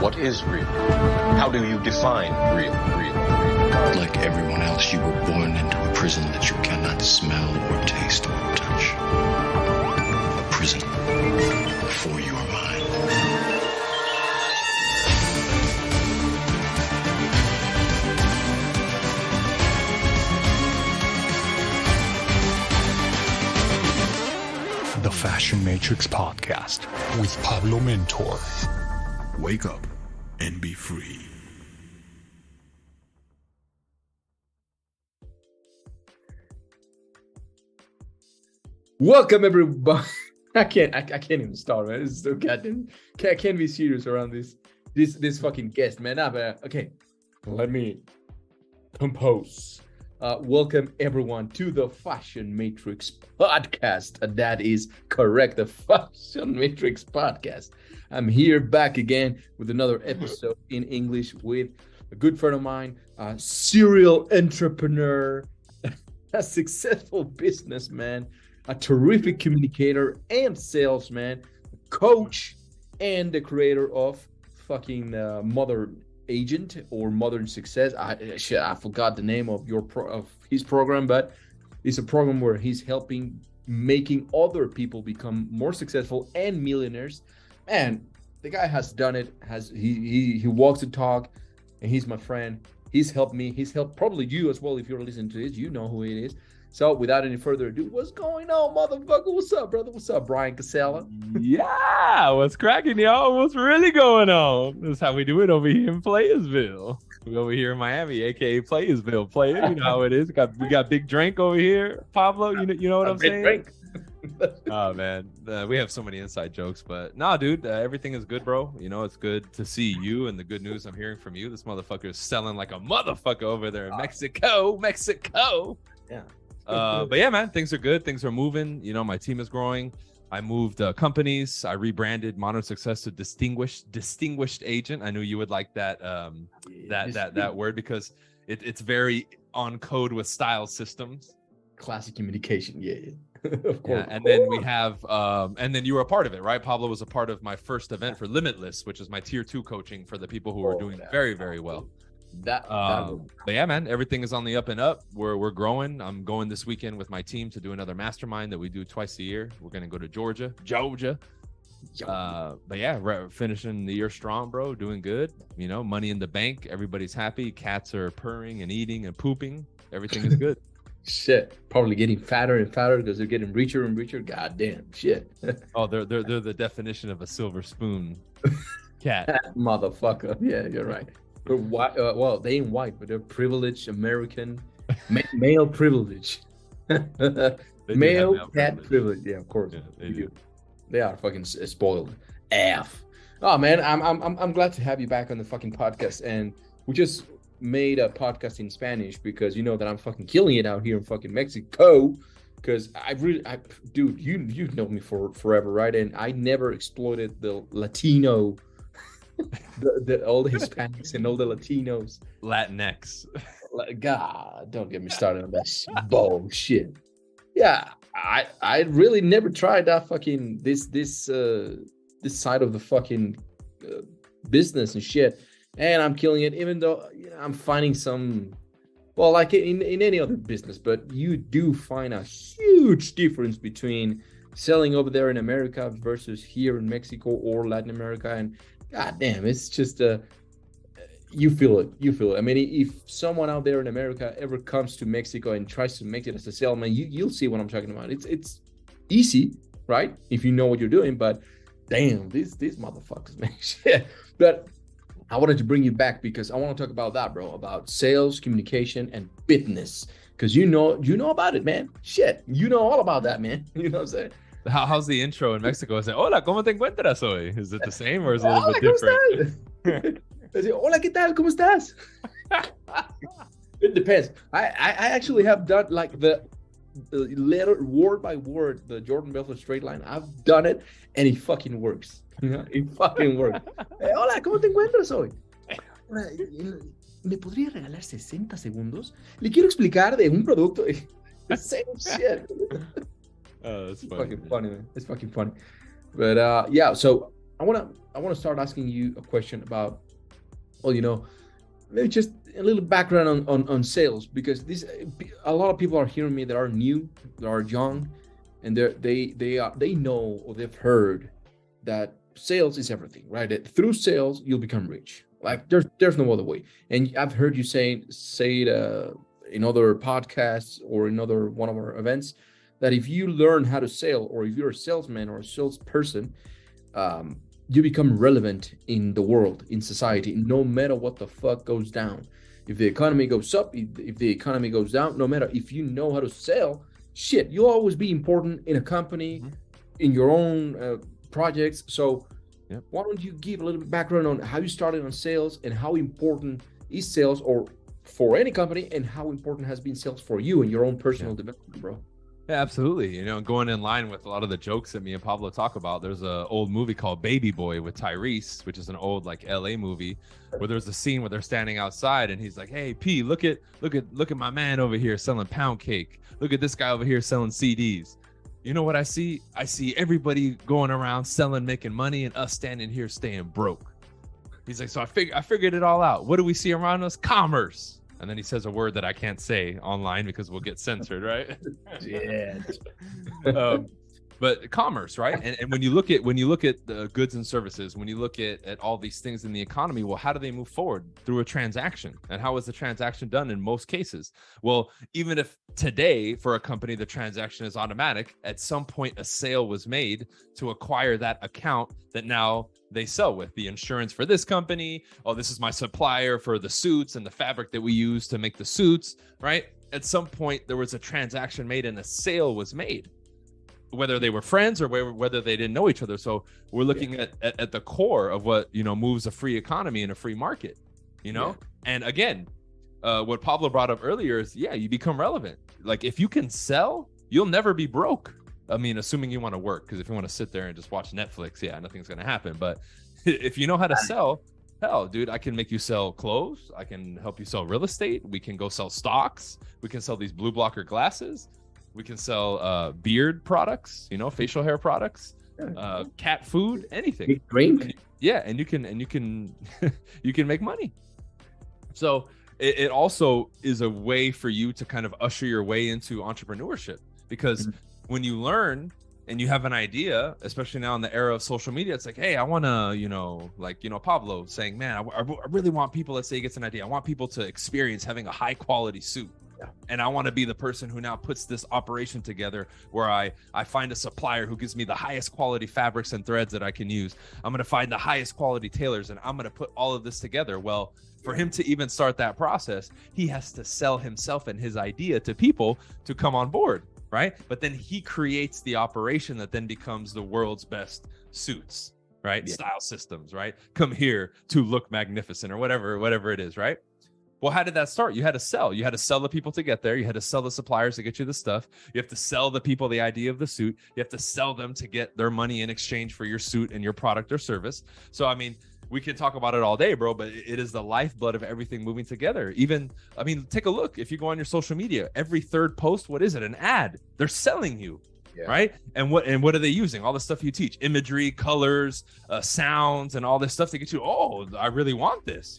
What is real? How do you define real? Like everyone else, you were born into a prison that you cannot smell or taste or touch. A prison for your mind. The Fashion Matrix Podcast with Pablo Mentor. Wake up and be free. Welcome everybody. I can't even start, man. This is so goddamn. I can't be serious around this fucking guest, man. Okay, let me compose. Welcome everyone to the Fashion Matrix Podcast. That is correct, the Fashion Matrix Podcast. I'm here back again with another episode in English with a good friend of mine, a serial entrepreneur, a successful businessman, a terrific communicator and salesman, coach, and the creator of fucking Mother Agent or Modern Success. I forgot the name of his program, but it's a program where he's making other people become more successful and millionaires. And the guy has done it. He walks the talk, and he's my friend. He's helped me. He's helped probably you as well if you're listening to this. You know who it is. So without any further ado, what's going on, motherfucker? What's up, brother? What's up, Bryan Casella? Yeah, what's cracking, y'all? What's really going on? This is how we do it over here in Playersville. We over here in Miami, aka Playersville. Player, you know how it is. We got Big Drink over here. Pablo, you know what I'm saying? Drink. Oh man, we have so many inside jokes, but nah, dude, everything is good, bro. You know, it's good to see you, and the good news I'm hearing from you. This motherfucker is selling like a motherfucker over there in Mexico. Yeah. But yeah, man, things are good. Things are moving. You know, my team is growing. I moved companies. I rebranded Modern Success to distinguished agent. I knew you would like that that word because it's very on code with style systems. Classic communication, yeah. Of course. Yeah, and then we have and then you were a part of it, right? Pablo was a part of my first event for Limitless, which is my tier 2 coaching for the people who are doing very, very well. But yeah, man, everything is on the up and up. We're growing. I'm going this weekend with my team to do another mastermind that we do twice a year. We're gonna go to Georgia. But yeah, finishing the year strong, bro. Doing good. You know, money in the bank. Everybody's happy. Cats are purring and eating and pooping. Everything is good. Shit, probably getting fatter and fatter because they're getting richer and richer. God damn, shit. Oh, they're the definition of a silver spoon cat. Motherfucker. Yeah, you're right. They're white, well, they ain't white, but they're privileged American male privilege. Male cat privilege. Yeah, of course. Yeah, they do. They are fucking spoiled. F. Oh man, I'm glad to have you back on the fucking podcast. And we just made a podcast in Spanish because you know that I'm fucking killing it out here in fucking Mexico. Because dude, you've known me for forever, right? And I never exploited the Latino. all the Hispanics and all the Latinos, Latinx. God, don't get me started on that bullshit. Yeah, I really never tried that fucking this side of the fucking business and shit, and I'm killing it. Even though I'm finding some, well, like in any other business, but you do find a huge difference between selling over there in America versus here in Mexico or Latin America. And God damn, it's just you feel it. I mean, if someone out there in America ever comes to Mexico and tries to make it as a salesman, you'll see what I'm talking about. It's easy, right? If you know what you're doing, but damn, these motherfuckers, man. Shit. But I wanted to bring you back because I want to talk about that, bro, about sales, communication, and business. Because you know about it, man. Shit, you know all about that, man. You know what I'm saying? How's the intro in Mexico? Is it Hola, ¿cómo te encuentras hoy? Is it the same or is it a little bit different? Hola, ¿qué tal? ¿Cómo estás? It depends. I actually have done like the letter word by word, the Jordan Belfort straight line. I've done it and it fucking works. It fucking works. Hola, ¿cómo te encuentras hoy? ¿Me podría regalar 60 segundos? Le quiero explicar de un producto. The same shit. Oh, that's It's funny. fucking funny, man. It's fucking funny. But yeah, so I wanna start asking you a question about, well, maybe just a little background on sales, because a lot of people are hearing me that are new, that are young, and they know, or they've heard that sales is everything, right? That through sales you'll become rich. Like there's no other way. And I've heard you say it in other podcasts or in other one of our events, that if you learn how to sell, or if you're a salesman or a salesperson, you become relevant in the world, in society, no matter what the fuck goes down. If the economy goes up, if the economy goes down, no matter, if you know how to sell, shit, you'll always be important in a company, in your own projects. So why don't you give a little bit background on how you started on sales, and how important is sales, or for any company, and how important has been sales for you and your own personal development, bro? Yeah, absolutely. Going in line with a lot of the jokes that me and Pablo talk about, there's an old movie called Baby Boy with Tyrese, which is an old like LA movie, where there's a scene where they're standing outside and he's like, "Hey P, look at my man over here selling pound cake. Look at this guy over here selling CDs. You know what I see? I see everybody going around selling, making money, and us standing here staying broke." He's like, "So I figured it all out. What do we see around us? Commerce." And then he says a word that I can't say online because we'll get censored, right? Yeah. But commerce, right? And when you look at the goods and services, when you look at all these things in the economy, well, how do they move forward? Through a transaction. And how is the transaction done in most cases? Well, even if today for a company the transaction is automatic, at some point a sale was made to acquire that account that now they sell with. The insurance for this company, oh, this is my supplier for the suits and the fabric that we use to make the suits, right? At some point there was a transaction made and a sale was made, whether they were friends or whether they didn't know each other. So we're looking at the core of what moves a free economy and a free market, and again, what Pablo brought up earlier is, you become relevant. Like if you can sell, you'll never be broke. I mean, assuming you want to work, because if you want to sit there and just watch Netflix, nothing's going to happen. But if you know how to sell, hell, dude, I can make you sell clothes. I can help you sell real estate. We can go sell stocks. We can sell these blue blocker glasses. We can sell beard products, facial hair products, cat food, anything. Drink. And you can you can make money. So it also is a way for you to kind of usher your way into entrepreneurship, because when you learn and you have an idea, especially now in the era of social media, it's like, hey, I want to, Pablo saying, man, I really want people, let's say he gets an idea. I want people to experience having a high quality suit. Yeah. And I want to be the person who now puts this operation together, where I find a supplier who gives me the highest quality fabrics and threads that I can use. I'm going to find the highest quality tailors, and I'm going to put all of this together. Well, for him to even start that process, he has to sell himself and his idea to people to come on board. Right. But then he creates the operation that then becomes the world's best suits, right? Yeah. Style systems, right? Come here to look magnificent, or whatever it is, right? Well, how did that start? You had to sell. You had to sell the people to get there. You had to sell the suppliers to get you the stuff. You have to sell the people the idea of the suit. You have to sell them to get their money in exchange for your suit and your product or service. So, I mean, we can talk about it all day, bro, but it is the lifeblood of everything moving together. Take a look. If you go on your social media, every third post, what is it? An ad. They're selling you, right? And what are they using? All the stuff you teach, imagery, colors, sounds, and all this stuff to get you, oh, I really want this,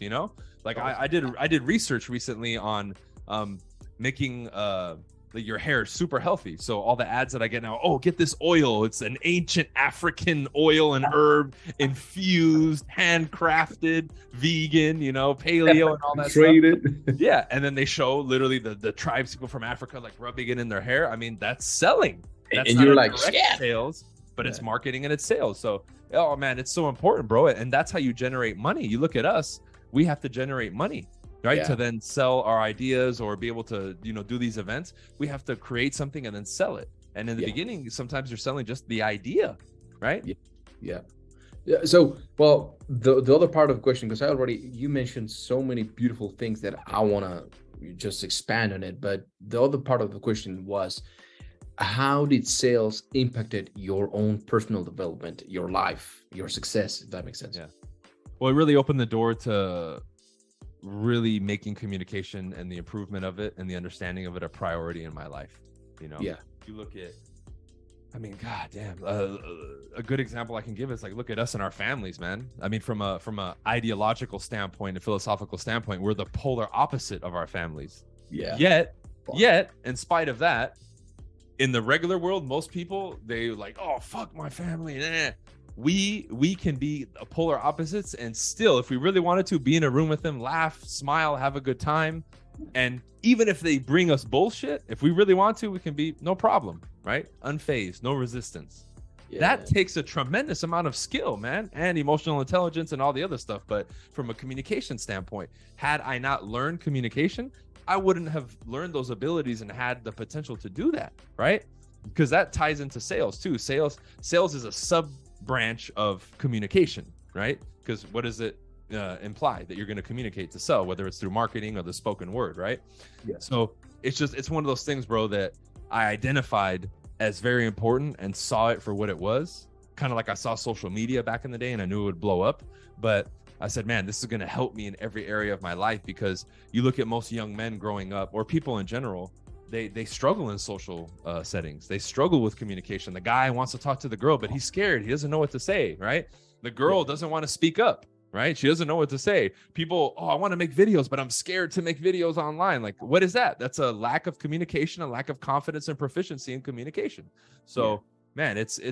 Like I did research recently on making your hair super healthy. So all the ads that I get now, oh, get this oil. It's an ancient African oil and herb infused, handcrafted, vegan, paleo and all that stuff. Yeah. And then they show literally the tribes people from Africa like rubbing it in their hair. I mean, that's selling. That's and you're like, sales, but it's marketing and it's sales. So, oh man, it's so important, bro. And that's how you generate money. You look at us, we have to generate money. Right. To then sell our ideas or be able to, do these events. We have to create something and then sell it. And in the beginning, sometimes you're selling just the idea. Right. Yeah. So, well, the other part of the question, because you mentioned so many beautiful things that I want to just expand on it. But the other part of the question was, how did sales impacted your own personal development, your life, your success, if that makes sense? Yeah. Well, it really opened the door to really making communication and the improvement of it and the understanding of it a priority in my life. You look at I mean, god damn. A good example I can give is like, look at us and our families, man. I mean, from a ideological standpoint, a philosophical standpoint, we're the polar opposite of our families. Yeah. Yet, in spite of that, in the regular world, most people, they like, oh, fuck my family. We can be polar opposites and still, if we really wanted to, be in a room with them, laugh, smile, have a good time. And even if they bring us bullshit, if we really want to, we can be no problem, right? Unfazed, no resistance. Yeah. That takes a tremendous amount of skill, man, and emotional intelligence and all the other stuff. But from a communication standpoint, had I not learned communication, I wouldn't have learned those abilities and had the potential to do that, right? Because that ties into sales too. Sales is a sub branch of communication, right? Because what does it imply? That you're going to communicate to sell, whether it's through marketing or the spoken word, right? Yeah. So it's one of those things, bro, that I identified as very important and saw it for what it was. Kind of like I saw social media back in the day and I knew it would blow up, but I said, man, this is going to help me in every area of my life, because you look at most young men growing up, or people in general, they struggle in social settings. They struggle with communication. The guy wants to talk to the girl, but he's scared. He doesn't know what to say, right? The girl doesn't want to speak up, right? She doesn't know what to say. People, I want to make videos, but I'm scared to make videos online. Like, what is that? That's a lack of communication, a lack of confidence and proficiency in communication. So, man, it's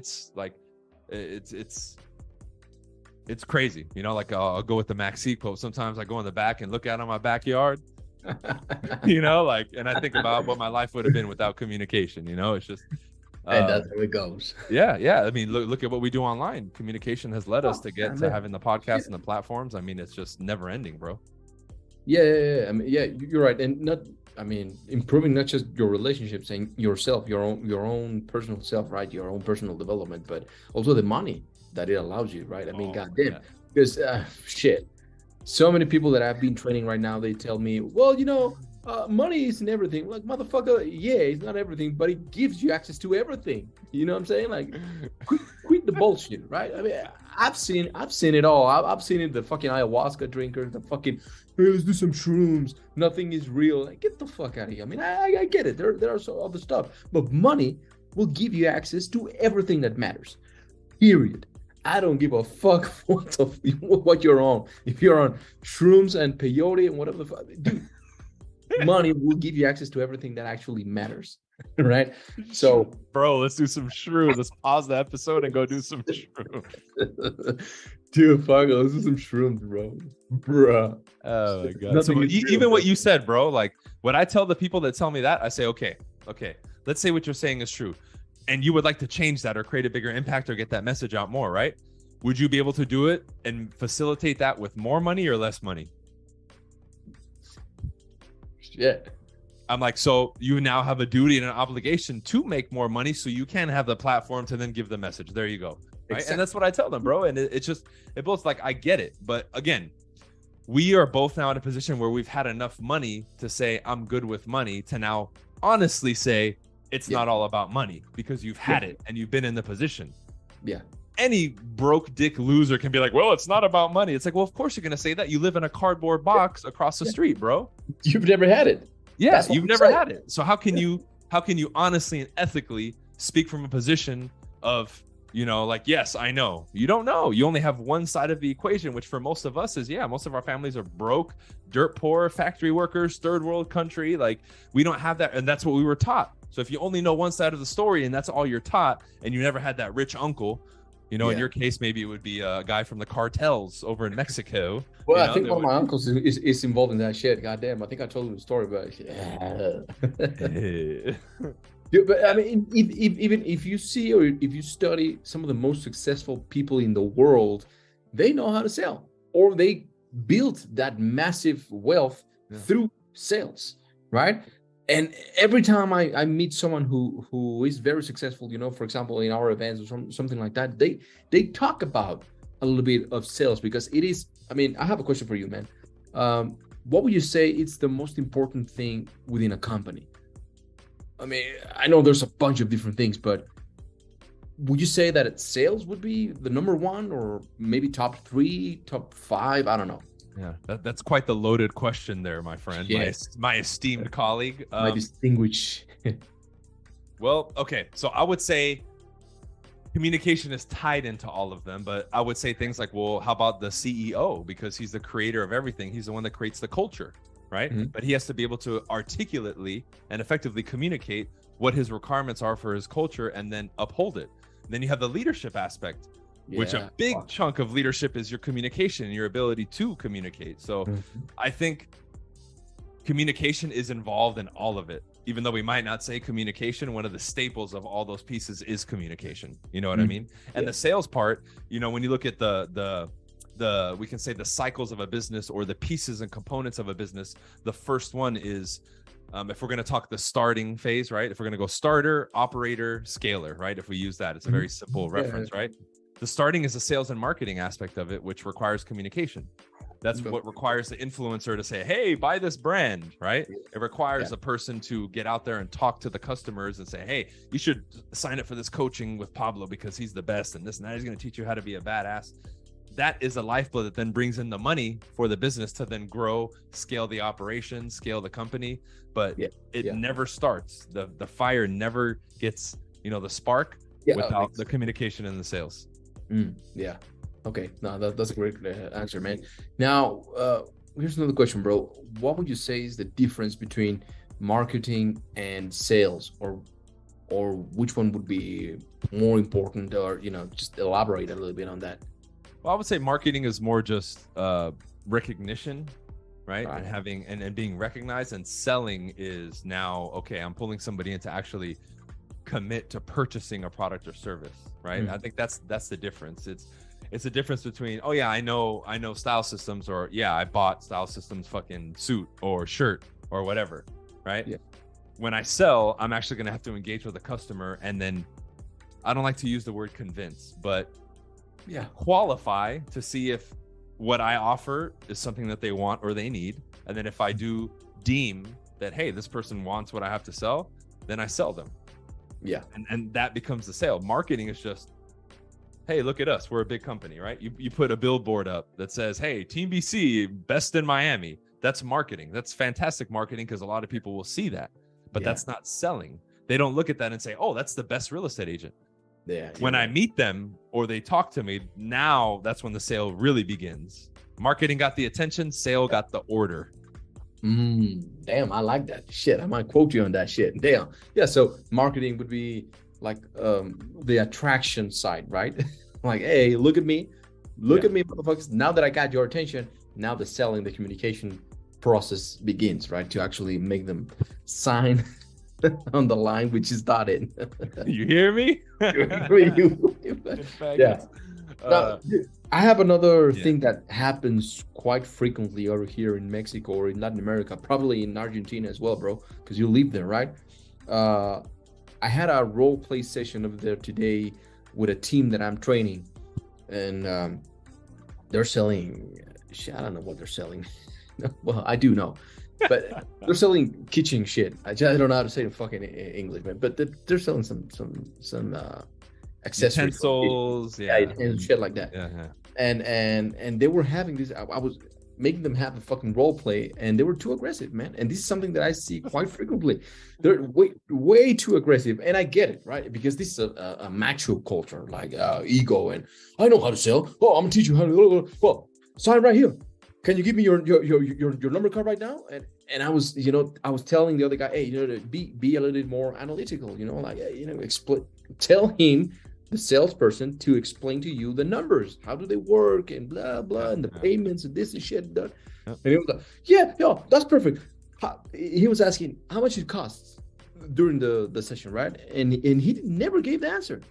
crazy. You know, like I'll go with the Maxi quote. Sometimes I go in the back and look out on my backyard. You know, like, and I think about what my life would have been without communication. You know, it's just and that's how it goes. Yeah. I mean, look at what we do online. Communication has led us to get to having the podcast and the platforms. I mean, it's just never ending, bro. Yeah. I mean, yeah, you're right. And improving not just your relationships and yourself, your own personal self, right? Your own personal development, but also the money that it allows you, right? I mean, goddamn, yeah. Because shit. So many people that I've been training right now, they tell me, well, money isn't everything. Like, motherfucker, yeah, it's not everything, but it gives you access to everything. You know what I'm saying? Like, quit the bullshit, right? I mean, I've seen it all. I've seen it, the fucking ayahuasca drinkers, the fucking, hey, let's do some shrooms. Nothing is real. Like, get the fuck out of here. I mean, I get it. There are some other stuff, but money will give you access to everything that matters. Period. I don't give a fuck what you're on. If you're on shrooms and peyote and whatever the fuck, dude, money will give you access to everything that actually matters, right? So, bro, let's do some shrooms. Let's pause the episode and go do some shrooms. Dude, fuck, let's do some shrooms, bro. Oh my god. So even what you said, bro, like when I tell the people that tell me that, I say, okay, let's say what you're saying is true, and you would like to change that or create a bigger impact or get that message out more, right? Would you be able to do it and facilitate that with more money or less money? Yeah. I'm like, so you now have a duty and an obligation to make more money so you can have the platform to then give the message. There you go. Right. Exactly. And that's what I tell them, bro. And it both like, I get it. But again, we are both now in a position where we've had enough money to say, I'm good with money, to now honestly say, it's not all about money, because you've had it and you've been in the position. Yeah. Any broke dick loser can be like, well, it's not about money. It's like, well, of course you're going to say that. You live in a cardboard box across the street, bro. You've never had it. Yeah, you've never had it. So how can you honestly and ethically speak from a position of, like, yes, I know. You don't know. You only have one side of the equation, which for most of us is, most of our families are broke, dirt poor, factory workers, third world country. Like, we don't have that. And that's what we were taught. So if you only know one side of the story and that's all you're taught, and you never had that rich uncle, in your case, maybe it would be a guy from the cartels over in Mexico. Well, I think one of my uncles is involved in that shit. Goddamn, I think I told him the story, but Dude, but I mean, even if you see or if you study some of the most successful people in the world, they know how to sell, or they built that massive wealth through sales, right? And every time I meet someone who is very successful, for example, in our events or something like that, they talk about a little bit of sales, because it is, I mean, I have a question for you, man. What would you say it's the most important thing within a company? I mean, I know there's a bunch of different things, but would you say that sales would be the number one, or maybe top 3, top 5? I don't know. Yeah, that's quite the loaded question there, my friend. Yes. My esteemed colleague. My distinguished. Well, okay. So I would say communication is tied into all of them, but I would say things like, well, how about the CEO? Because he's the creator of everything. He's the one that creates the culture, right? But he has to be able to articulately and effectively communicate what his requirements are for his culture and then uphold it. Then you have the leadership aspect, which a big chunk of leadership is your communication and your ability to communicate. So I think communication is involved in all of it. Even though we might not say communication, one of the staples of all those pieces is communication. You know what I mean? And the sales part, you know, when you look at the we can say the cycles of a business or the pieces and components of a business, the first one is, if we're going to talk the starting phase, right? If we're going to go starter, operator, scaler, right? If we use that, it's a very simple reference, right? The starting is the sales and marketing aspect of it, which requires communication. That's what requires the influencer to say, hey, buy this brand, right? It requires a person to get out there and talk to the customers and say, hey, you should sign up for this coaching with Pablo because he's the best and this and that. He's going to teach you how to be a badass. That is a lifeblood that then brings in the money for the business to then grow, scale the operation, scale the company. But it never starts. The fire never gets, you know, the spark without the communication and the sales. Okay, no, that's a great answer, man. Now, here's another question, bro. What would you say is the difference between marketing and sales, or which one would be more important, or, you know, just elaborate a little bit on that? Well, I would say marketing is more just recognition, right? And having and being recognized, and selling is now, okay, I'm pulling somebody in to actually commit to purchasing a product or service, right? I think that's the difference. It's a difference between, oh yeah, I know Style Systems, or yeah, I bought Style Systems fucking suit or shirt or whatever, right? When I sell, I'm actually going to have to engage with a customer, and then I don't like to use the word convince, but qualify to see if what I offer is something that they want or they need. And then if I do deem that, hey, this person wants what I have to sell, then I sell them. And that becomes the sale. Marketing is just, hey, look at us. We're a big company, right? You put a billboard up that says, hey, Team BC, best in Miami. That's marketing. That's fantastic marketing, because a lot of people will see that. But that's not selling. They don't look at that and say, oh, that's the best real estate agent. When I meet them or they talk to me, now that's when the sale really begins. Marketing got the attention, sale got the order. Damn, I like that shit. I might quote you on that shit. Damn. Yeah, so marketing would be like the attraction side, right? Like, hey, look at me, motherfuckers. Now that I got your attention, now the selling, the communication process begins, right? To actually make them sign on the line, which is dotted. You hear me? Now, I have another thing that happens quite frequently over here in Mexico or in Latin America, probably in Argentina as well, bro, because you live there, right? I had a role play session over there today with a team that I'm training, and they're selling shit. I don't know what they're selling. Well, I do know, but they're selling kitchen shit. I don't know how to say it in fucking English, man. But they're selling some accessories, utensils, and shit like that. And they were having this. I was making them have a fucking role play, and they were too aggressive, man. And this is something that I see quite frequently. They're way too aggressive, and I get it, right? Because this is a macho culture, like ego, and I know how to sell. Oh, I'm gonna teach you how to. Well, sign right here. Can you give me your number card right now? And I was telling the other guy, hey, be a little bit more analytical, like, tell him, the salesperson, to explain to you the numbers, how do they work, and blah blah, and the payments and this and shit. And he was like, yeah, that's perfect. He was asking how much it costs during the session, right? And he never gave the answer.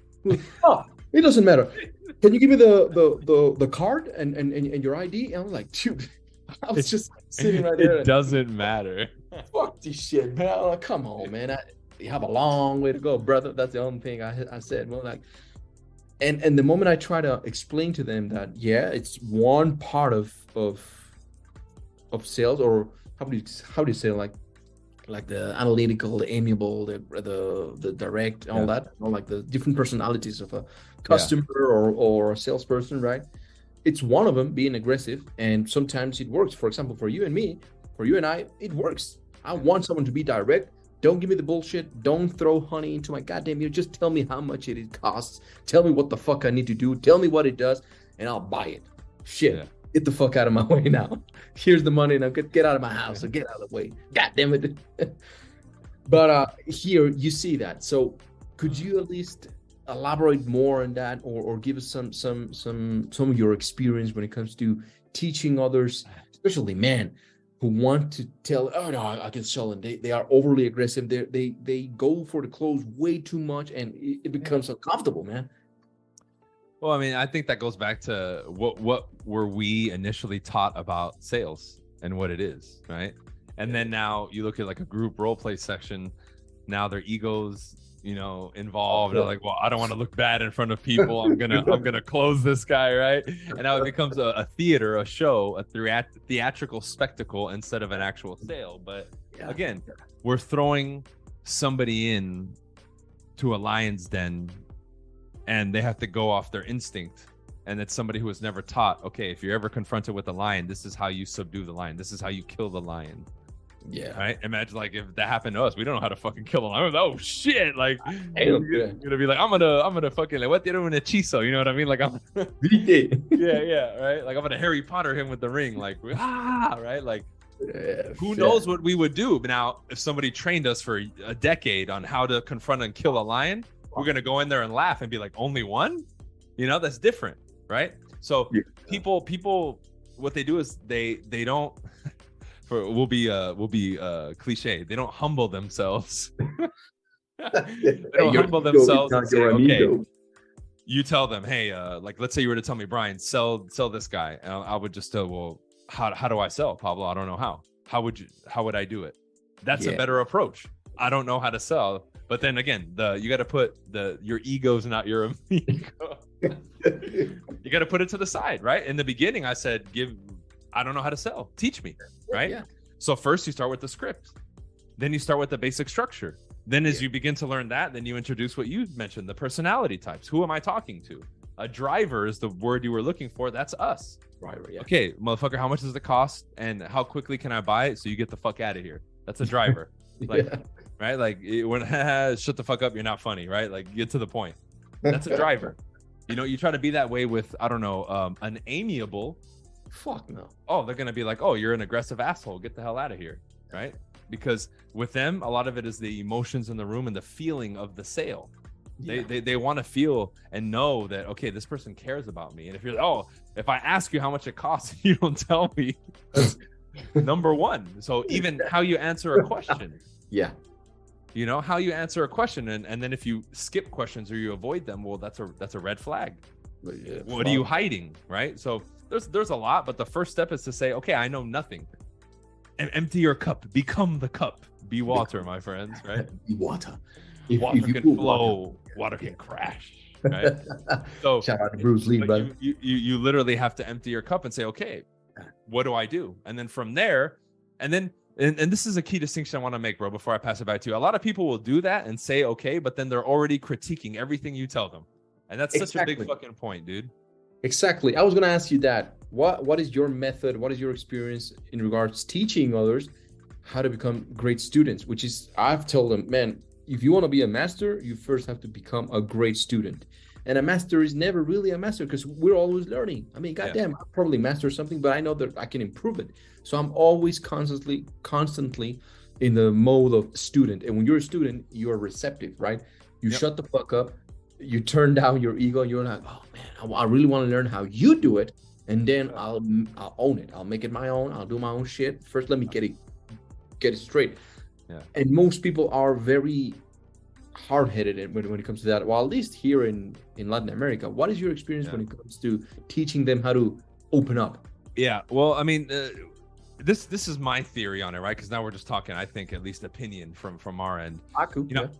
Oh, it doesn't matter. Can you give me the card and your ID? And I was like, dude, I was just sitting right there. It doesn't matter. Fuck this shit, man. Like, come on, man. You have a long way to go, brother. That's the only thing I said. Well, like, and the moment I try to explain to them that, it's one part of sales, or how do you say, like the analytical, the amiable, the direct, all that, like the different personalities of a customer or a salesperson, right? It's one of them being aggressive, and sometimes it works. For example, for you and me, for you and I, it works. I want someone to be direct, Don't give me the bullshit. Don't throw honey into my goddamn ear. Just tell me how much it costs. Tell me what the fuck I need to do. Tell me what it does, and I'll buy it. Shit. Get the fuck out of my way now. Here's the money. Now get out of my house or get out of the way. God damn it. But here you see that. So could you at least elaborate more on that, or give us some of your experience when it comes to teaching others, especially men who want to tell, oh no, I can sell, and they are overly aggressive. They go for the clothes way too much, and it becomes uncomfortable, man. Well, I mean, I think that goes back to what were we initially taught about sales and what it is, right? And then now you look at like a group role play section. Now their egos, involved. They're like, well, I don't want to look bad in front of people. I'm gonna close this guy, right? And now it becomes a theater, a show, a theatrical spectacle instead of an actual sale. But again, we're throwing somebody in to a lion's den, and they have to go off their instinct. And it's somebody who was never taught, okay, if you're ever confronted with a lion, this is how you subdue the lion. This is how you kill the lion. Yeah. Right. Imagine like if that happened to us, we don't know how to fucking kill a lion. Oh shit! Like you're gonna be like, I'm gonna fucking like, what did un hechizo? You know what I mean? Like I'm yeah, right. Like I'm gonna Harry Potter him with the ring. Like right. Like who knows what we would do? But now, if somebody trained us for a decade on how to confront and kill a lion, we're gonna go in there and laugh and be like, only one? That's different, right? So people, what they do is they don't. We'll be cliche. They don't humble themselves. They don't humble themselves and say, okay, you tell them, hey, like let's say you were to tell me, Bryan, sell this guy, and I would just tell, well, how do I sell, Pablo? I don't know how. How would I do it? That's a better approach. I don't know how to sell, but then again, you got to put your ego's not your ego. You got to put it to the side, right? In the beginning, I said, I don't know how to sell. Teach me, right? Yeah. So first you start with the script. Then you start with the basic structure. Then as you begin to learn that, then you introduce what you mentioned, the personality types. Who am I talking to? A driver is the word you were looking for. That's us. Driver, yeah. Okay, motherfucker, how much does it cost? And how quickly can I buy it so you get the fuck out of here? That's a driver. Right? Like, when shut the fuck up, you're not funny, right? Like, get to the point. That's a driver. You try to be that way with, I don't know, an amiable. Fuck no. Oh, they're gonna be like, oh, you're an aggressive asshole. Get the hell out of here, right? Because with them, a lot of it is the emotions in the room and the feeling of the sale. They want to feel and know that, okay, this person cares about me. And if you're, if I ask you how much it costs and you don't tell me, that's number one. So even how you answer a question. How you answer a question, and then if you skip questions or you avoid them, well, that's a red flag. What are you hiding, right? So there's a lot, but the first step is to say, okay, I know nothing. And empty your cup. Become the cup. Be water, my friends, right? Be water. Water can flow. Water can crash, right? So shout out to Bruce Lee, brother. You literally have to empty your cup and say, okay, what do I do? And then from there, and this is a key distinction I want to make, bro, before I pass it back to you. A lot of people will do that and say, okay, but then they're already critiquing everything you tell them. And that's such a big fucking point, dude. Exactly. I was going to ask you that. What is your method? What is your experience in regards to teaching others how to become great students? Which is, I've told them, man, if you want to be a master, you first have to become a great student. And a master is never really a master because we're always learning. I mean, goddamn, I'll probably master something, but I know that I can improve it. So I'm always constantly in the mode of student. And when you're a student, you're receptive, right? You shut the fuck up. You turn down your ego and you're like, oh man, I really want to learn how you do it. And then I'll own it. I'll make it my own. I'll do my own shit. First, let me get it straight. Yeah. And most people are very hard-headed when it comes to that. Well, at least here in Latin America, what is your experience when it comes to teaching them how to open up? Yeah, well, I mean, this is my theory on it, right? Because now we're just talking, I think, at least opinion from our end.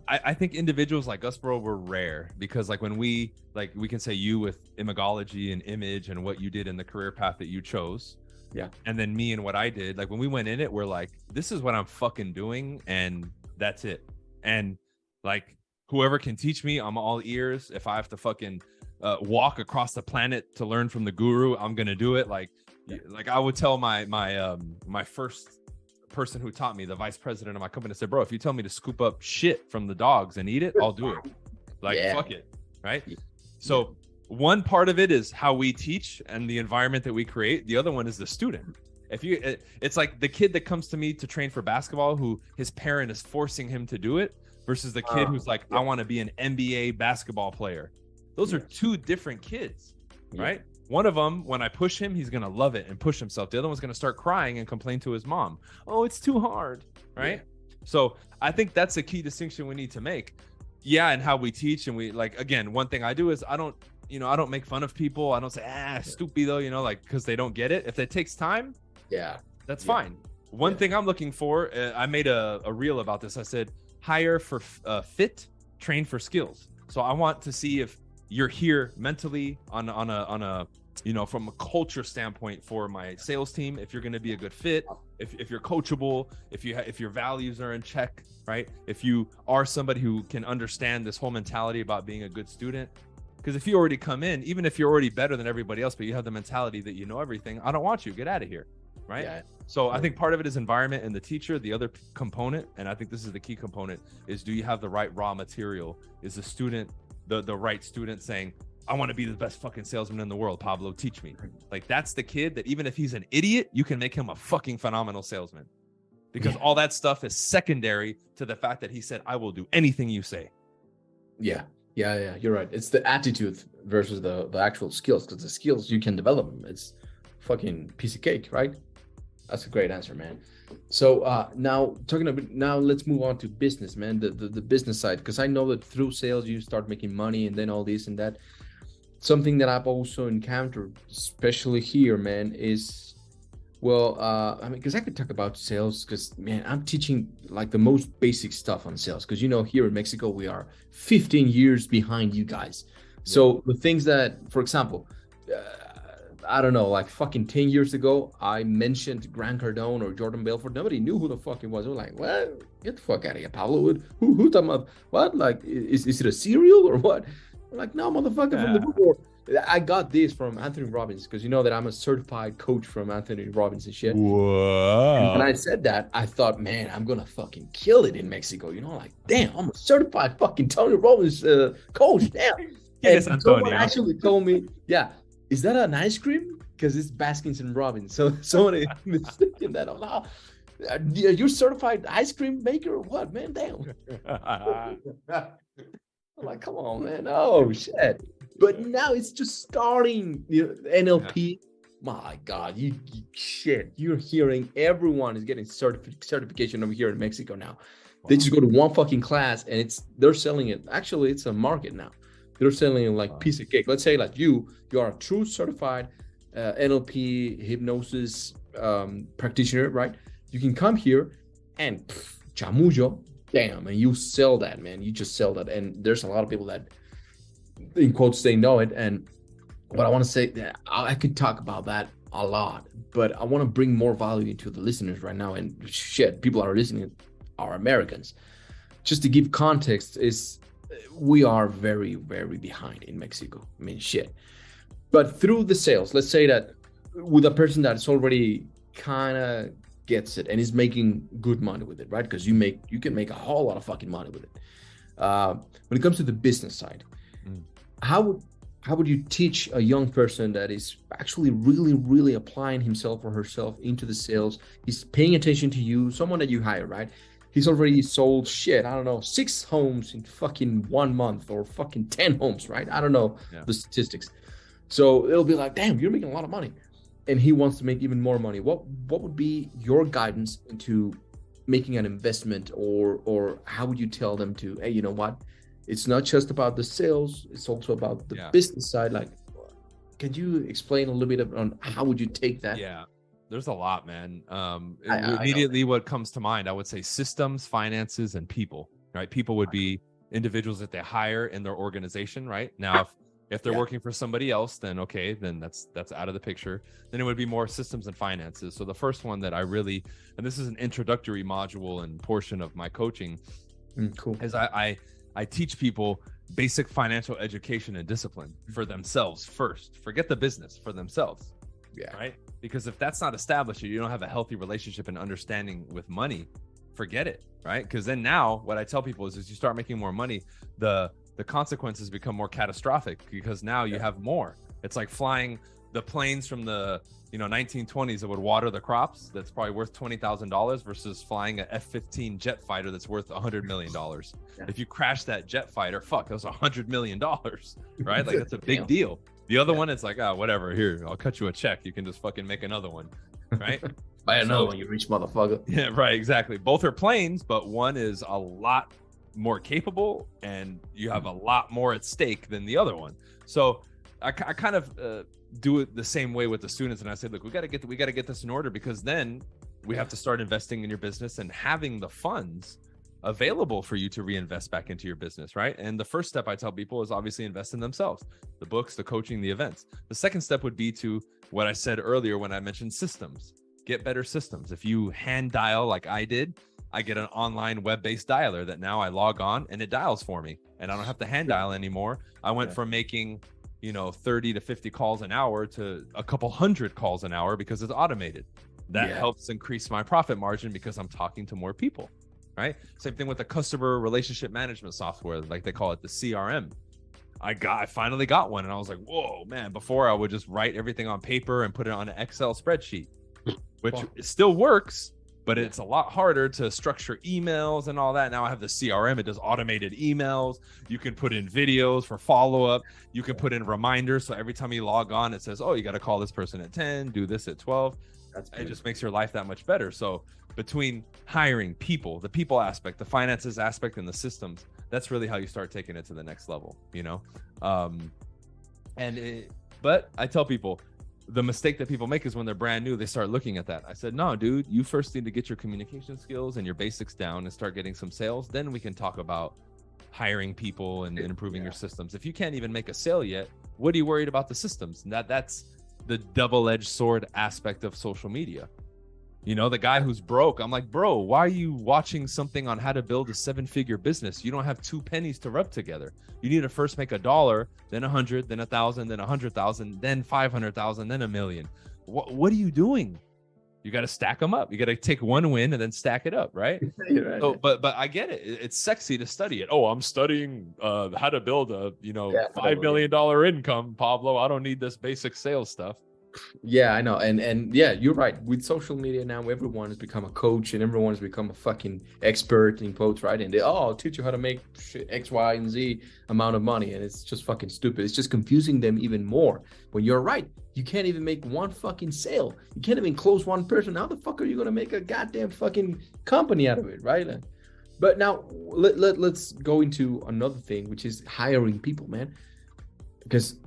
I think individuals like us, bro, we're rare because like when we can say you with imagology and image and what you did in the career path that you chose. Yeah. And then me and what I did, like when we went in it, we're like, this is what I'm fucking doing and that's it. And like whoever can teach me, I'm all ears. If I have to fucking walk across the planet to learn from the guru, I'm gonna do it. Like I would tell my first person who taught me, the vice president of my company, said, bro, if you tell me to scoop up shit from the dogs and eat it, I'll do it. Like, fuck it. Right. So one part of it is how we teach and the environment that we create. The other one is the student. It's like the kid that comes to me to train for basketball, who his parent is forcing him to do it, versus the kid who's like, I want to be an NBA basketball player. Those are two different kids, right? One of them, when I push him, he's going to love it and push himself. The other one's going to start crying and complain to his mom. Oh, it's too hard, right? So I think that's a key distinction we need to make. Yeah, and how we teach. And we, like, again, one thing I do is I don't make fun of people. I don't say, stupido, like, because they don't get it. If it takes time, that's fine. One thing I'm looking for, I made a reel about this. I said, hire for fit, train for skills. So I want to see if you're here mentally on a from a culture standpoint for my sales team, if you're going to be a good fit, if you're coachable, if your values are in check, right? If you are somebody who can understand this whole mentality about being a good student. Because if you already come in, even if you're already better than everybody else, but you have the mentality that you know everything, I don't want you. Get out of here, right? So I think part of it is environment and the teacher. The other component, and I think this is the key component, is do you have the right raw material? Is the student the right student saying, I want to be the best fucking salesman in the world, Pablo, teach me. Like, that's the kid that even if he's an idiot, you can make him a fucking phenomenal salesman, because all that stuff is secondary to the fact that he said, I will do anything you say. Yeah, you're right. It's the attitude versus the actual skills, because the skills, you can develop them. It's fucking piece of cake, right? That's a great answer, man. So now let's move on to business, man. The business side, because I know that through sales you start making money and then all this and that. Something that I've also encountered, especially here, man, is because I could talk about sales, because man, I'm teaching like the most basic stuff on sales, because here in Mexico we are 15 years behind you guys. So the things that, for example, I don't know, like fucking 10 years ago, I mentioned Grant Cardone or Jordan Belfort. Nobody knew who the fuck it was. They were like, what? Get the fuck out of here, Pablo. Who talking about what? Like, is it a cereal or what? I'm like, no, motherfucker, from the book. I got this from Anthony Robbins, because you know that I'm a certified coach from Anthony Robbins and shit. Whoa. And when I said that, I thought, man, I'm going to fucking kill it in Mexico. Like, damn, I'm a certified fucking Tony Robbins coach. Damn. And someone actually told me, is that an ice cream? Because it's Baskins and Robbins. So somebody mistaken that. I'm like, you're certified ice cream maker or what, man? Damn. I'm like, come on, man. Oh, shit. But now it's just starting. NLP. My God, you're hearing everyone is getting certification over here in Mexico now. Wow. They just go to one fucking class and they're selling it. Actually, it's a market now. They're selling it like piece of cake. Let's say like you are a true certified NLP hypnosis practitioner, right? You can come here and chamullo, damn, and you sell that, man. You just sell that. And there's a lot of people that, in quotes, they know it. And what I want to say, that I could talk about that a lot, but I want to bring more value to the listeners right now. And shit, people are listening are Americans. Just to give context, we are very, very behind in Mexico. I mean, shit. But through the sales, let's say that with a person that's already kind of gets it and is making good money with it, right? Because you can make a whole lot of fucking money with it. When it comes to the business side, how would you teach a young person that is actually really, really applying himself or herself into the sales? He's paying attention to you, someone that you hire, right? He's already sold 6 homes in fucking 1 month, or fucking 10 homes, right? I don't know the statistics. So it'll be like, damn, you're making a lot of money. And he wants to make even more money. What would be your guidance into making an investment, or how would you tell them to, hey, you know what? It's not just about the sales, it's also about the business side. Like, can you explain a little bit on how would you take that? Yeah. There's a lot, man. Immediately what comes to mind, I would say systems, finances, and people, right? People would be individuals that they hire in their organization, right? Now, if they're working for somebody else, then okay, then that's out of the picture. Then it would be more systems and finances. So the first one that I really, and this is an introductory module and portion of my coaching, is I teach people basic financial education and discipline for themselves first. Forget the business, for themselves. Yeah. Right. Because if that's not established, you don't have a healthy relationship and understanding with money, forget it. Right. Because then now what I tell people is you start making more money, the consequences become more catastrophic because now you have more. It's like flying the planes from the 1920s that would water the crops. That's probably worth $20,000 versus flying a F-15 jet fighter that's worth $100 million. Yeah. If you crash that jet fighter, fuck, that was $100 million, right? Like that's a big deal. The other one is like, whatever, here, I'll cut you a check. You can just fucking make another one, right? Buy another one, you rich motherfucker. Yeah, right, exactly. Both are planes, but one is a lot more capable and you have a lot more at stake than the other one. So I kind of do it the same way with the students, and I said, look, we got to get this in order, because then we have to start investing in your business and having the funds available for you to reinvest back into your business, right? And the first step I tell people is obviously invest in themselves, the books, the coaching, the events. The second step would be to what I said earlier when I mentioned systems. Get better systems. If you hand dial like I did, I get an online web-based dialer that now I log on and it dials for me, and I don't have to hand dial anymore. I went from making 30 to 50 calls an hour to a couple hundred calls an hour because it's automated. That helps increase my profit margin because I'm talking to more people, right? Same thing with the customer relationship management software, like they call it the CRM. I finally got one, and I was like, whoa, man. Before I would just write everything on paper and put it on an Excel spreadsheet, which it still works, but it's a lot harder to structure emails and all that. Now I have the CRM. It does automated emails. You can put in videos for follow-up. You can put in reminders. So every time you log on, it says, oh, you got to call this person at 10, do this at 12. It just makes your life that much better. So between hiring people, the people aspect, the finances aspect, and the systems, that's really how you start taking it to the next level, but I tell people, the mistake that people make is when they're brand new, they start looking at that. I said, no, dude, you first need to get your communication skills and your basics down and start getting some sales. Then we can talk about hiring people and improving your systems. If you can't even make a sale yet, what are you worried about the systems? That's the double-edged sword aspect of social media. The guy who's broke, I'm like, bro, why are you watching something on how to build a 7-figure business? You don't have 2 pennies to rub together. You need to first make $1, then 100, then 1,000, then 100,000, then 500,000, then $1 million. What are you doing? You got to stack them up. You got to take one win and then stack it up, right? Right. So, but I get it. It's sexy to study it. Oh, I'm studying how to build a $5 million income, Pablo. I don't need this basic sales stuff. Yeah, I know. And yeah, you're right. With social media now, everyone has become a coach and everyone has become a fucking expert in quotes, right? And I'll teach you how to make X, Y, and Z amount of money. And it's just fucking stupid. It's just confusing them even more. When you're right, you can't even make one fucking sale. You can't even close one person. How the fuck are you going to make a goddamn fucking company out of it, right? But now let's go into another thing, which is hiring people, man. Because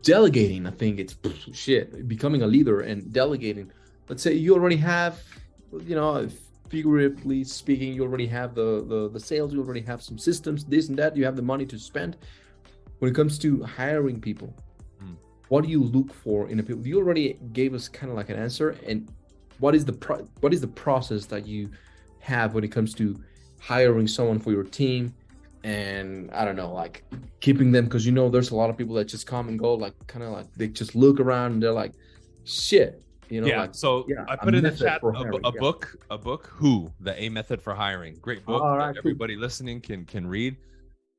delegating, I think it's becoming a leader and delegating. Let's say you already have, figuratively speaking, you already have the sales, you already have some systems, this and that, you have the money to spend. When it comes to hiring people, what do you look for in a people? You already gave us kind of like an answer, and what is the process that you have when it comes to hiring someone for your team? And I don't know, like keeping them, because there's a lot of people that just come and go, like kind of like they just look around and they're like, shit, I put in the chat a book, Who, the A Method for Hiring. Great book that everybody listening can read.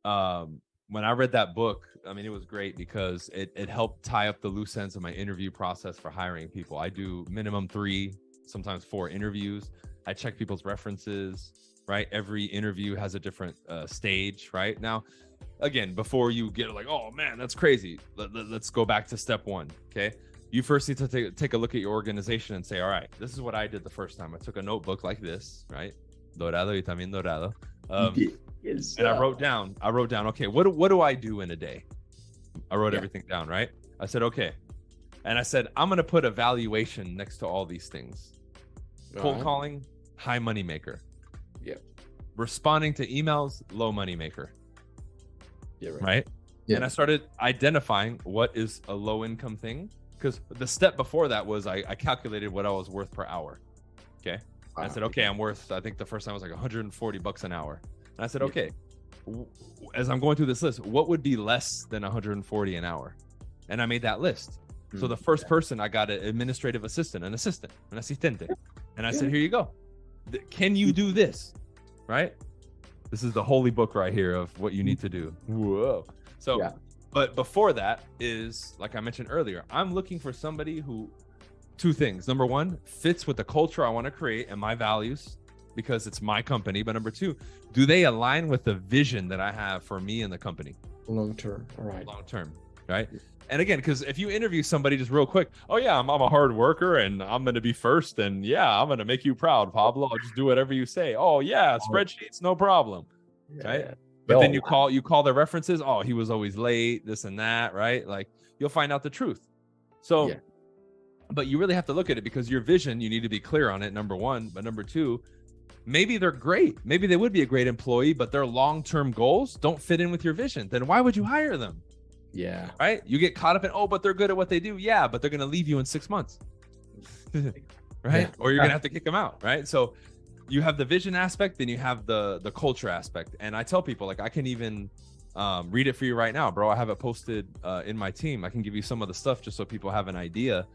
When I read that book, I mean, it was great because it helped tie up the loose ends of my interview process for hiring people. I do minimum 3, sometimes 4 interviews. I check people's references. Right? Every interview has a different stage, right? Now, again, before you get like, oh man, that's crazy. Let's go back to step 1, okay? You first need to take a look at your organization and say, all right, this is what I did the first time. I took a notebook like this, right? Dorado y también dorado. And I wrote down, okay, what do I do in a day? I wrote everything down, right? I said, okay. And I said, I'm going to put a valuation next to all these things. Cold calling, high money maker. Responding to emails, low money maker. Right? Yeah. And I started identifying what is a low income thing, because the step before that was I calculated what I was worth per hour. Okay. And I said, okay, I'm worth, I think the first time was like $140 an hour. And I said, okay, as I'm going through this list, what would be less than $140 an hour? And I made that list. So the first person, I got an administrative assistant, an asistente. And I said, here you go. Can you do this? Right? This is the holy book right here of what you need to do. Whoa. So, but before that is, like I mentioned earlier, I'm looking for somebody who, two things. Number one, fits with the culture I want to create and my values because it's my company. But number two, do they align with the vision that I have for me and the company? Long term. All right. Long term. Right. And again, because if you interview somebody just real quick, oh yeah, I'm a hard worker and I'm going to be first. And yeah, I'm going to make you proud, Pablo. I'll just do whatever you say. Oh yeah, spreadsheets, no problem. Right. But then you call their references. Oh, he was always late, this and that. Right. Like you'll find out the truth. So, but you really have to look at it because your vision, you need to be clear on it. Number one, but number two, maybe they're great. Maybe they would be a great employee, but their long-term goals don't fit in with your vision. Then why would you hire them? Yeah. Right. You get caught up in, oh, but they're good at what they do. Yeah. But they're going to leave you in 6 months. Right. Yeah. Or you're going to have to kick them out. Right. So you have the vision aspect, then you have the culture aspect. And I tell people, like, I can even read it for you right now, bro. I have it posted in my team. I can give you some of the stuff just so people have an idea.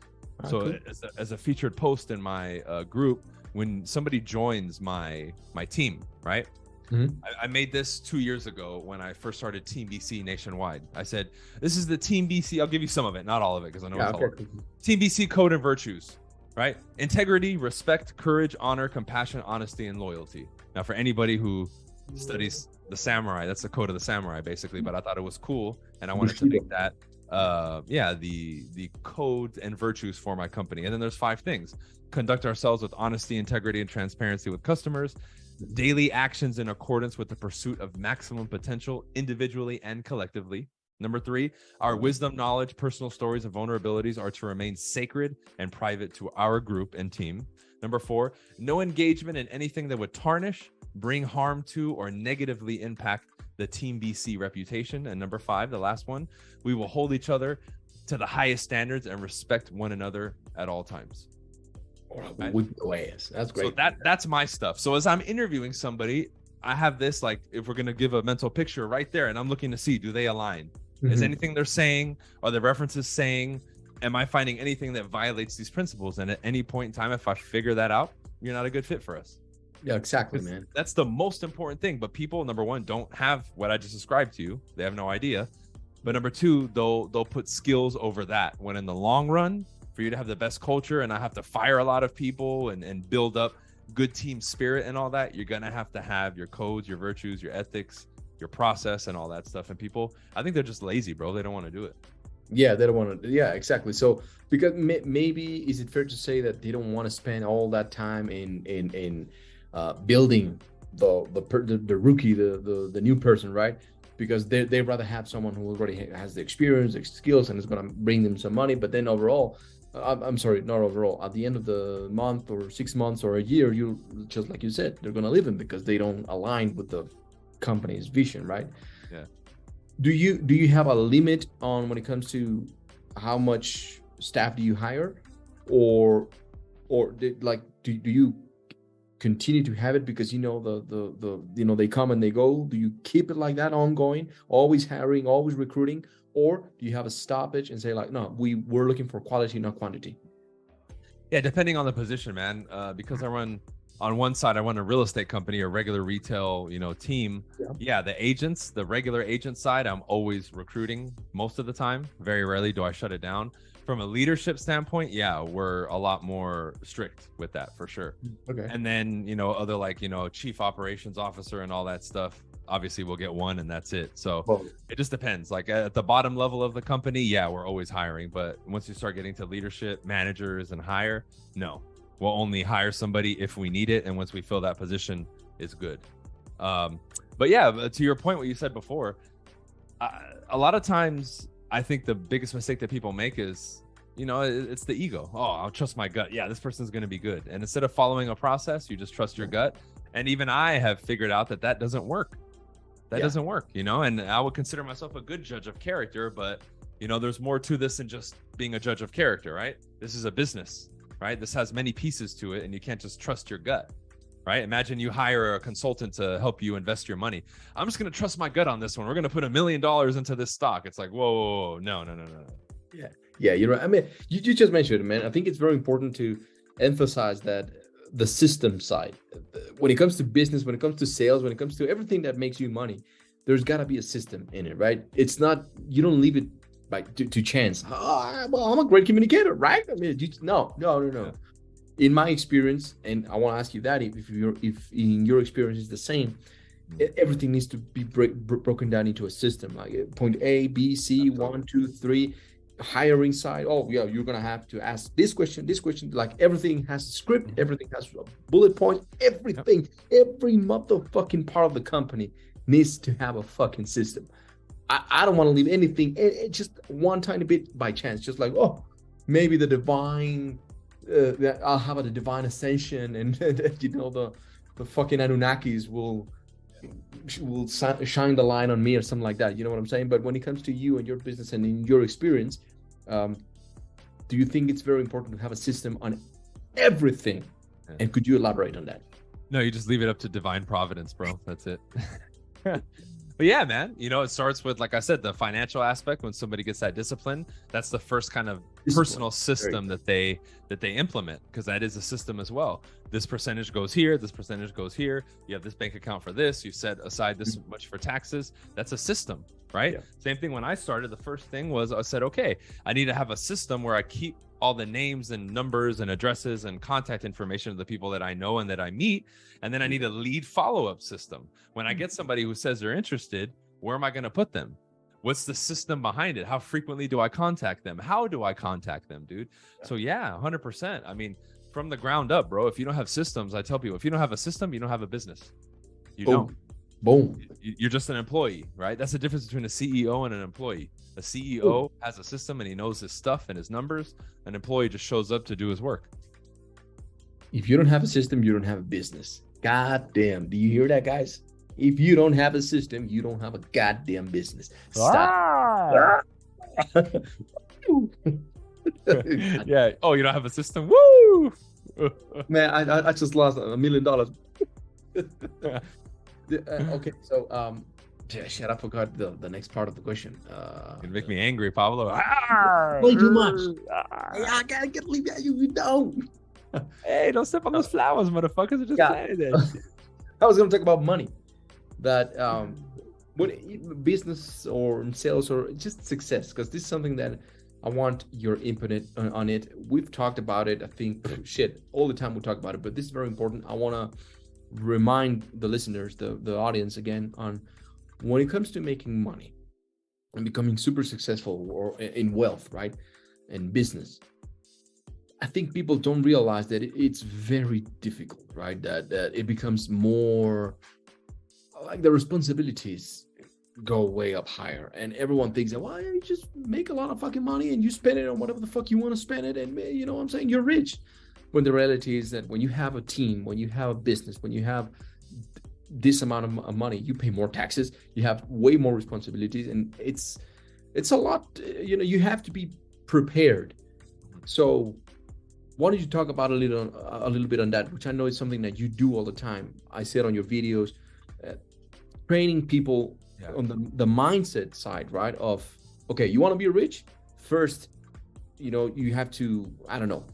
So cool. as a featured post in my group, when somebody joins my team, right? Mm-hmm. I made this 2 years ago when I first started Team BC nationwide. I said, this is the Team BC. I'll give you some of it, not all of it, because I know it's all. Team BC code and virtues, right? Integrity, respect, courage, honor, compassion, honesty, and loyalty. Now, for anybody who studies the samurai, that's the code of the samurai, basically. But I thought it was cool, and I wanted to make that, the code and virtues for my company. And then there's 5 things: conduct ourselves with honesty, integrity, and transparency with customers. Daily actions in accordance with the pursuit of maximum potential, individually and collectively. Number 3, our wisdom, knowledge, personal stories, and vulnerabilities are to remain sacred and private to our group and team. Number 4, no engagement in anything that would tarnish, bring harm to, or negatively impact the Team BC reputation. And number 5, the last one, we will hold each other to the highest standards and respect one another at all times. Right? That's great. So that's my stuff. So as I'm interviewing somebody, I have this, like, if we're going to give a mental picture right there, and I'm looking to see, do they align? Mm-hmm. Is anything they're saying, are the references saying, am I finding anything that violates these principles? And at any point in time, if I figure that out, you're not a good fit for us. Yeah, exactly, man. That's the most important thing. But people, number one, don't have what I just described to you. They have no idea. But number 2, they'll put skills over that, when in the long run, for you to have the best culture and not have to fire a lot of people and build up good team spirit and all that, you're going to have your codes, your virtues, your ethics, your process, and all that stuff. And people, I think they're just lazy, bro. They don't want to do it. Yeah, they don't want to. Yeah, exactly. So because maybe, is it fair to say that they don't want to spend all that time in building the rookie, the new person, right? Because they rather have someone who already has the experience, the skills, and is going to bring them some money. But then overall, I'm sorry, not overall. At the end of the month or 6 months or a year, you, just like you said, they're going to leave them because they don't align with the company's vision, right? Yeah. Do you have a limit on when it comes to how much staff do you hire, or do you continue to have it because the they come and they go? Do you keep it like that ongoing, always hiring, always recruiting, or do you have a stoppage and say, like, no, we're looking for quality, not quantity? Yeah, depending on the position, man. Because I run on one side, I run a real estate company, a regular retail, team. Yeah, the regular agent side, I'm always recruiting most of the time. Very rarely do I shut it down. From a leadership standpoint, yeah, we're a lot more strict with that for sure. Okay. And then, other chief operations officer and all that stuff, obviously we'll get one and that's it. So it just depends. Like at the bottom level of the company, yeah, we're always hiring. But once you start getting to leadership, managers, and higher, no, we'll only hire somebody if we need it. And once we fill that position, it's good. But yeah, to your point, what you said before, a lot of times, I think the biggest mistake that people make is, it's the ego. Oh, I'll trust my gut. Yeah, this person's going to be good. And instead of following a process, you just trust your gut. And even I have figured out that doesn't work. That doesn't work, and I would consider myself a good judge of character, but, there's more to this than just being a judge of character, right? This is a business, right? This has many pieces to it, and you can't just trust your gut. Right? Imagine you hire a consultant to help you invest your money. I'm just going to trust my gut on this one. We're going to put $1 million into this stock. It's like, whoa, no. Yeah. Yeah, you're right. I mean, you just mentioned it, man. I think it's very important to emphasize that the system side, when it comes to business, when it comes to sales, when it comes to everything that makes you money, there's got to be a system in it, right? It's not, you don't leave it like to chance. Well, I'm a great communicator, right? I mean, no. Yeah. In my experience, and I want to ask you that if in your experience is the same, everything needs to be broken down into a system, like point A, B, C, 1, 2, 3. Hiring side, oh yeah, you're gonna have to ask this question, like everything has a script, everything has a bullet point, everything, every motherfucking part of the company needs to have a fucking system. I don't want to leave anything just one tiny bit by chance, just like, oh, maybe the divine I'll have a divine ascension, and you know, the fucking Anunnakis will shine the light on me or something like that. You know what I'm saying? But when it comes to you and your business and in your experience, do you think it's very important to have a system on everything? And could you elaborate on that? No, you just leave it up to divine providence, bro. That's it. But yeah, man, you know, it starts with, like I said, the financial aspect. When somebody gets that discipline, that's the first kind of personal system that they implement, because that is a system as well. This percentage goes here, this percentage goes here. You have this bank account for this. You set aside this much for taxes. That's a system, right? Yeah. Same thing when I started. The first thing was I said, okay, I need to have a system where I keep all the names and numbers and addresses and contact information of the people that I know and that I meet. And then I need a lead follow-up system. When I get somebody who says they're interested, where am I going to put them? What's the system behind it? How frequently do I contact them? How do I contact them, dude? So yeah, 100%. I mean, from the ground up, bro, if you don't have systems, I tell people, if you don't have a system, you don't have a business. You don't. Boom. You're just an employee, right? That's the difference between a CEO and an employee. A CEO has a system and he knows his stuff and his numbers. An employee just shows up to do his work. If you don't have a system, you don't have a business. God damn. Do you hear that, guys? If you don't have a system, you don't have a goddamn business. Stop. Yeah. Oh, you don't have a system? Woo! Man, I just lost $1 million. Okay, so shit, I forgot the next part of the question. You make me angry, Pablo. Way too much. Hey, I gotta get leave that you don't. Hey, don't step on those flowers, motherfuckers. Are just playing that. I was gonna talk about money. That when business or sales or just success, because this is something that I want your input on it. We've talked about it, I think, all the time we talk about it, but this is very important. I want to remind the listeners, the audience again, on when it comes to making money and becoming super successful or in wealth, right? And business. I think people don't realize that it's very difficult, right? That it becomes more like the responsibilities go way up higher, and everyone thinks that, well, you just make a lot of fucking money and you spend it on whatever the fuck you want to spend it, and you know what I'm saying, you're rich. When the reality is that when you have a team, when you have a business, when you have this amount of money, you pay more taxes, you have way more responsibilities, and it's a lot. You know, you have to be prepared. So why don't you talk about a little bit on that, which I know is something that you do all the time. I see it on your videos, training people on the mindset side, right? Of, okay, you want to be rich? First, you know, you have to, I don't know,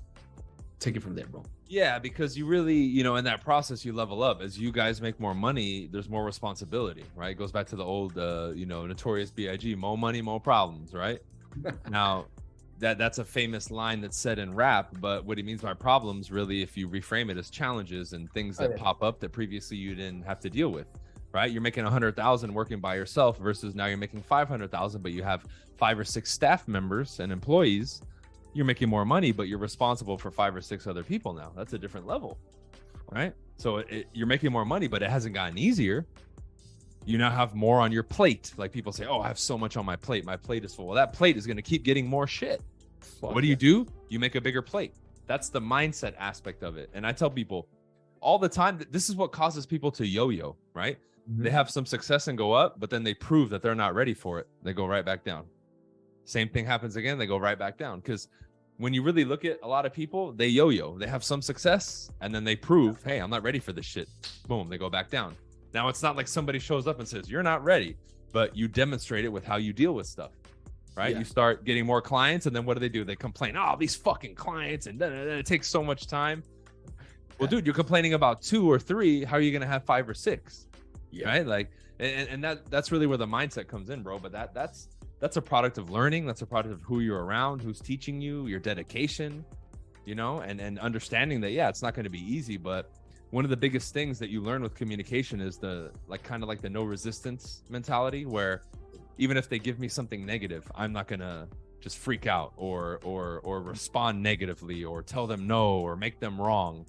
take it from there, bro. Yeah, because you really, you know, in that process, you level up. As you guys make more money, there's more responsibility, right? It goes back to the old, you know, notorious B.I.G., more money, more problems, right? Now, that's a famous line that's said in rap, but what he means by problems, really, if you reframe it as challenges and things that pop up that previously you didn't have to deal with, right? You're making 100,000 working by yourself versus now you're making 500,000, but you have 5 or 6 staff members and employees. You're making more money, but you're responsible for 5 or 6 other people now. That's a different level, right? So you're making more money, but it hasn't gotten easier. You now have more on your plate. Like people say, oh, I have so much on my plate. My plate is full. Well, that plate is going to keep getting more shit. What do? You make a bigger plate. That's the mindset aspect of it. And I tell people all the time that this is what causes people to yo-yo, right? Mm-hmm. They have some success and go up, but then they prove that they're not ready for it. They go right back down. Same thing happens again. They go right back down. Because when you really look at a lot of people, they yo-yo. They have some success and then they prove, hey, I'm not ready for this shit. Boom, they go back down. Now, it's not like somebody shows up and says, you're not ready, but you demonstrate it with how you deal with stuff, right? You start getting more clients, and then what do? They complain, oh, these fucking clients, and it takes so much time. Well, dude, you're complaining about 2 or 3. How are you going to have 5 or 6? Right? Like, and that's really where the mindset comes in, bro. But that's a product of learning. That's a product of who you're around, who's teaching you, your dedication, you know, and understanding that, it's not going to be easy. But one of the biggest things that you learn with communication is the no resistance mentality, where even if they give me something negative, I'm not going to just freak out or respond negatively or tell them no or make them wrong.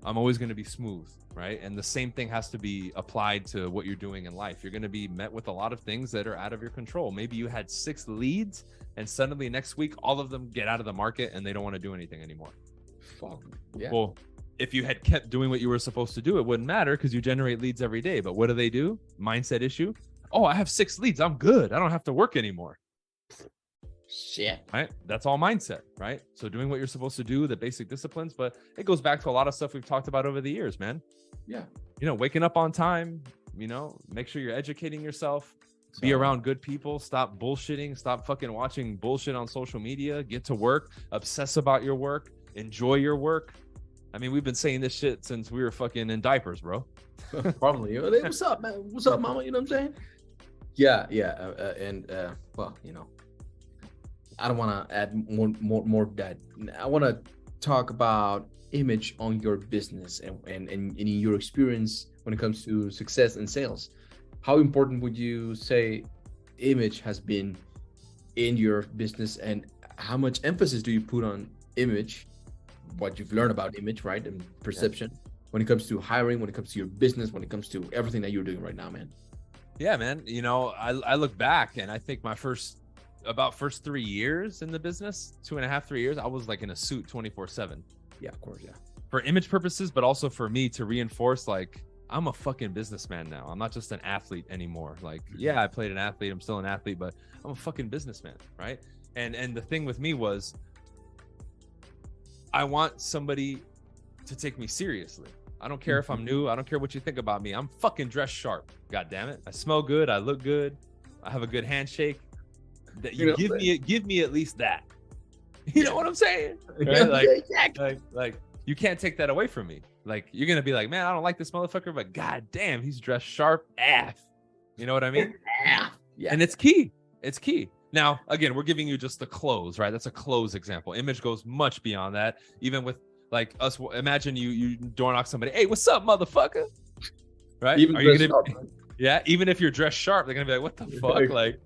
I'm always going to be smooth, right? And the same thing has to be applied to what you're doing in life. You're going to be met with a lot of things that are out of your control. Maybe you had 6 leads and suddenly next week, all of them get out of the market and they don't want to do anything anymore. Fuck. Yeah. Well, if you had kept doing what you were supposed to do, it wouldn't matter because you generate leads every day. But what do? Mindset issue. Oh, I have 6 leads. I'm good. I don't have to work anymore. Shit. Right? That's all mindset, right? So doing what you're supposed to do, the basic disciplines, but it goes back to a lot of stuff we've talked about over the years, man. Yeah. You know, waking up on time, you know, make sure you're educating yourself, be around good people, stop bullshitting, stop fucking watching bullshit on social media, get to work, obsess about your work, enjoy your work. I mean, we've been saying this shit since we were fucking in diapers, bro. Probably. Hey, what's up, man? What's up, mama? You know what I'm saying? Yeah. Well, you know, I don't want to add more to that. I want to talk about image on your business and in your experience when it comes to success and sales. How important would you say image has been in your business, and how much emphasis do you put on image, what you've learned about image, right, and perception when it comes to hiring, when it comes to your business, when it comes to everything that you're doing right now, man? Yeah, man. You know, I look back and I think my first 3 years in the business, 2.5, 3 years, I was like in a suit 24/7. Yeah, of course. Yeah. For image purposes, but also for me to reinforce, like, I'm a fucking businessman now. I'm not just an athlete anymore. Like, yeah, I played an athlete. I'm still an athlete, but I'm a fucking businessman. Right. And the thing with me was, I want somebody to take me seriously. I don't care if I'm new. I don't care what you think about me. I'm fucking dressed sharp. God damn it. I smell good. I look good. I have a good handshake. That you give me at least that. You know what I'm saying? Right? Like you can't take that away from me. Like, you're gonna be like, man, I don't like this motherfucker, but god damn, he's dressed sharp AF. You know what I mean? Yeah. And it's key. It's key. Now, again, we're giving you just the clothes, right? That's a clothes example. Image goes much beyond that. Even with like us, imagine you door knock somebody, hey, what's up, motherfucker? Right? Even are you gonna yeah, even if you're dressed sharp, they're gonna be like, what the fuck? Like,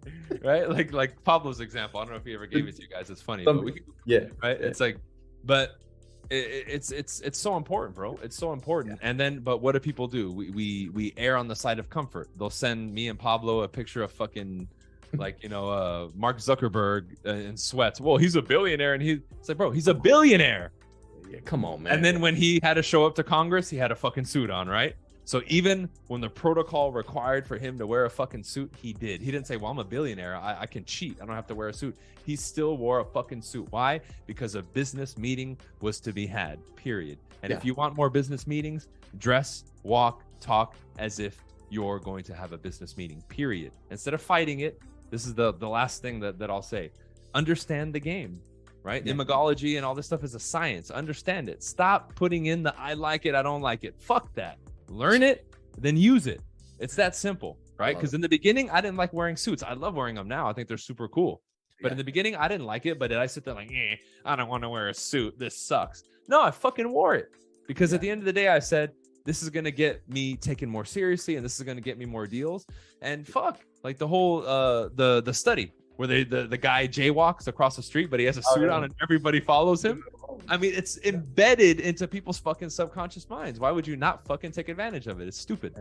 right? Like Pablo's example. I don't know if he ever gave it to you guys. It's funny. But right? Yeah. It's like, but it's so important, bro. It's so important. And then, but what do people do? We err on the side of comfort. They'll send me and Pablo a picture of fucking like, you know, Mark Zuckerberg in sweats. Well, he's a billionaire, and it's like, bro, he's a billionaire. Yeah, come on, man. And then when he had to show up to Congress, he had a fucking suit on, right? So even when the protocol required for him to wear a fucking suit, he did. He didn't say, well, I'm a billionaire. I can cheat. I don't have to wear a suit. He still wore a fucking suit. Why? Because a business meeting was to be had, period. And if you want more business meetings, dress, walk, talk as if you're going to have a business meeting, period. Instead of fighting it, this is the last thing that I'll say. Understand the game, right? Yeah. Imagology and all this stuff is a science. Understand it. Stop putting in the I like it, I don't like it. Fuck that. Learn it, then use it. It's that simple, right? Because in the beginning, I didn't like wearing suits. I love wearing them now. I think they're super cool. But in the beginning, I didn't like it. But did I sit there like, I don't want to wear a suit. This sucks. No, I fucking wore it. Because at the end of the day, I said, this is going to get me taken more seriously, and this is going to get me more deals. And fuck, like the whole, the study where the guy jaywalks across the street, but he has a suit on and everybody follows him. I mean, it's embedded into people's fucking subconscious minds. Why would you not fucking take advantage of it? It's stupid.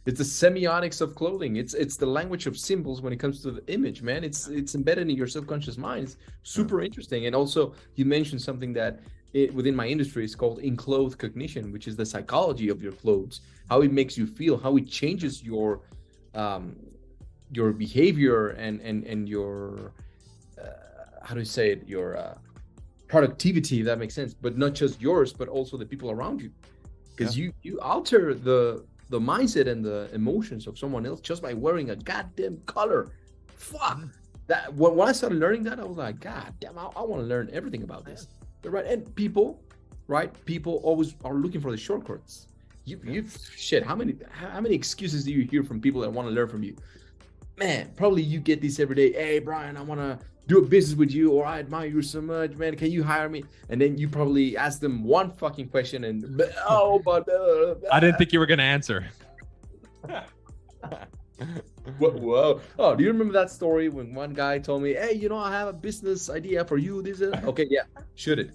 It's the semiotics of clothing. It's the language of symbols when it comes to the image, man. It's embedded in your subconscious mind. It's super interesting. And also, you mentioned something that within my industry is called in-clothes cognition, which is the psychology of your clothes, how it makes you feel, how it changes your behavior and your how do you say it, your productivity, if that makes sense. But not just yours, but also the people around you, because you alter the mindset and the emotions of someone else just by wearing a goddamn color. Fuck. That when I started learning that, I was like, God damn, I want to learn everything about this. Right? And people, right? People always are looking for the shortcuts. You shit. How many excuses do you hear from people that want to learn from you? Man, probably you get this every day. Hey, Bryan, I want to do a business with you, or I admire you so much, man. Can you hire me? And then you probably ask them one fucking question, and I didn't think you were gonna answer. Whoa. Oh, do you remember that story when one guy told me, hey, I have a business idea for you. This is okay, yeah, shoot it.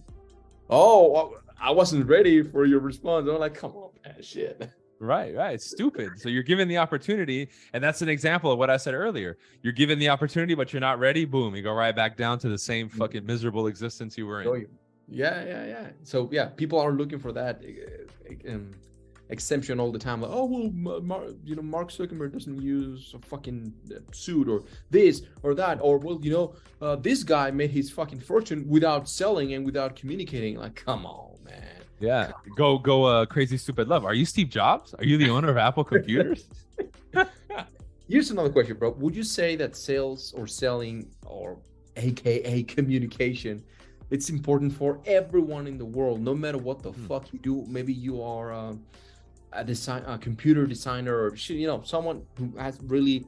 Oh, I wasn't ready for your response. I'm like, come on, man, shit. Right. It's stupid. So you're given the opportunity, and that's an example of what I said earlier. You're given the opportunity, but you're not ready. Boom, you go right back down to the same fucking miserable existence you were in. Yeah. So yeah, people are looking for that exemption all the time. Like, oh well, Mark Zuckerberg doesn't use a fucking suit or this or that, or well, this guy made his fucking fortune without selling and without communicating. Like, come on, man. Yeah, go crazy stupid love. Are you Steve Jobs? Are you the owner of Apple Computers? Here's another question, bro. Would you say that sales or selling, or aka communication, it's important for everyone in the world, no matter what the fuck you do? Maybe you are a computer designer, or someone who has really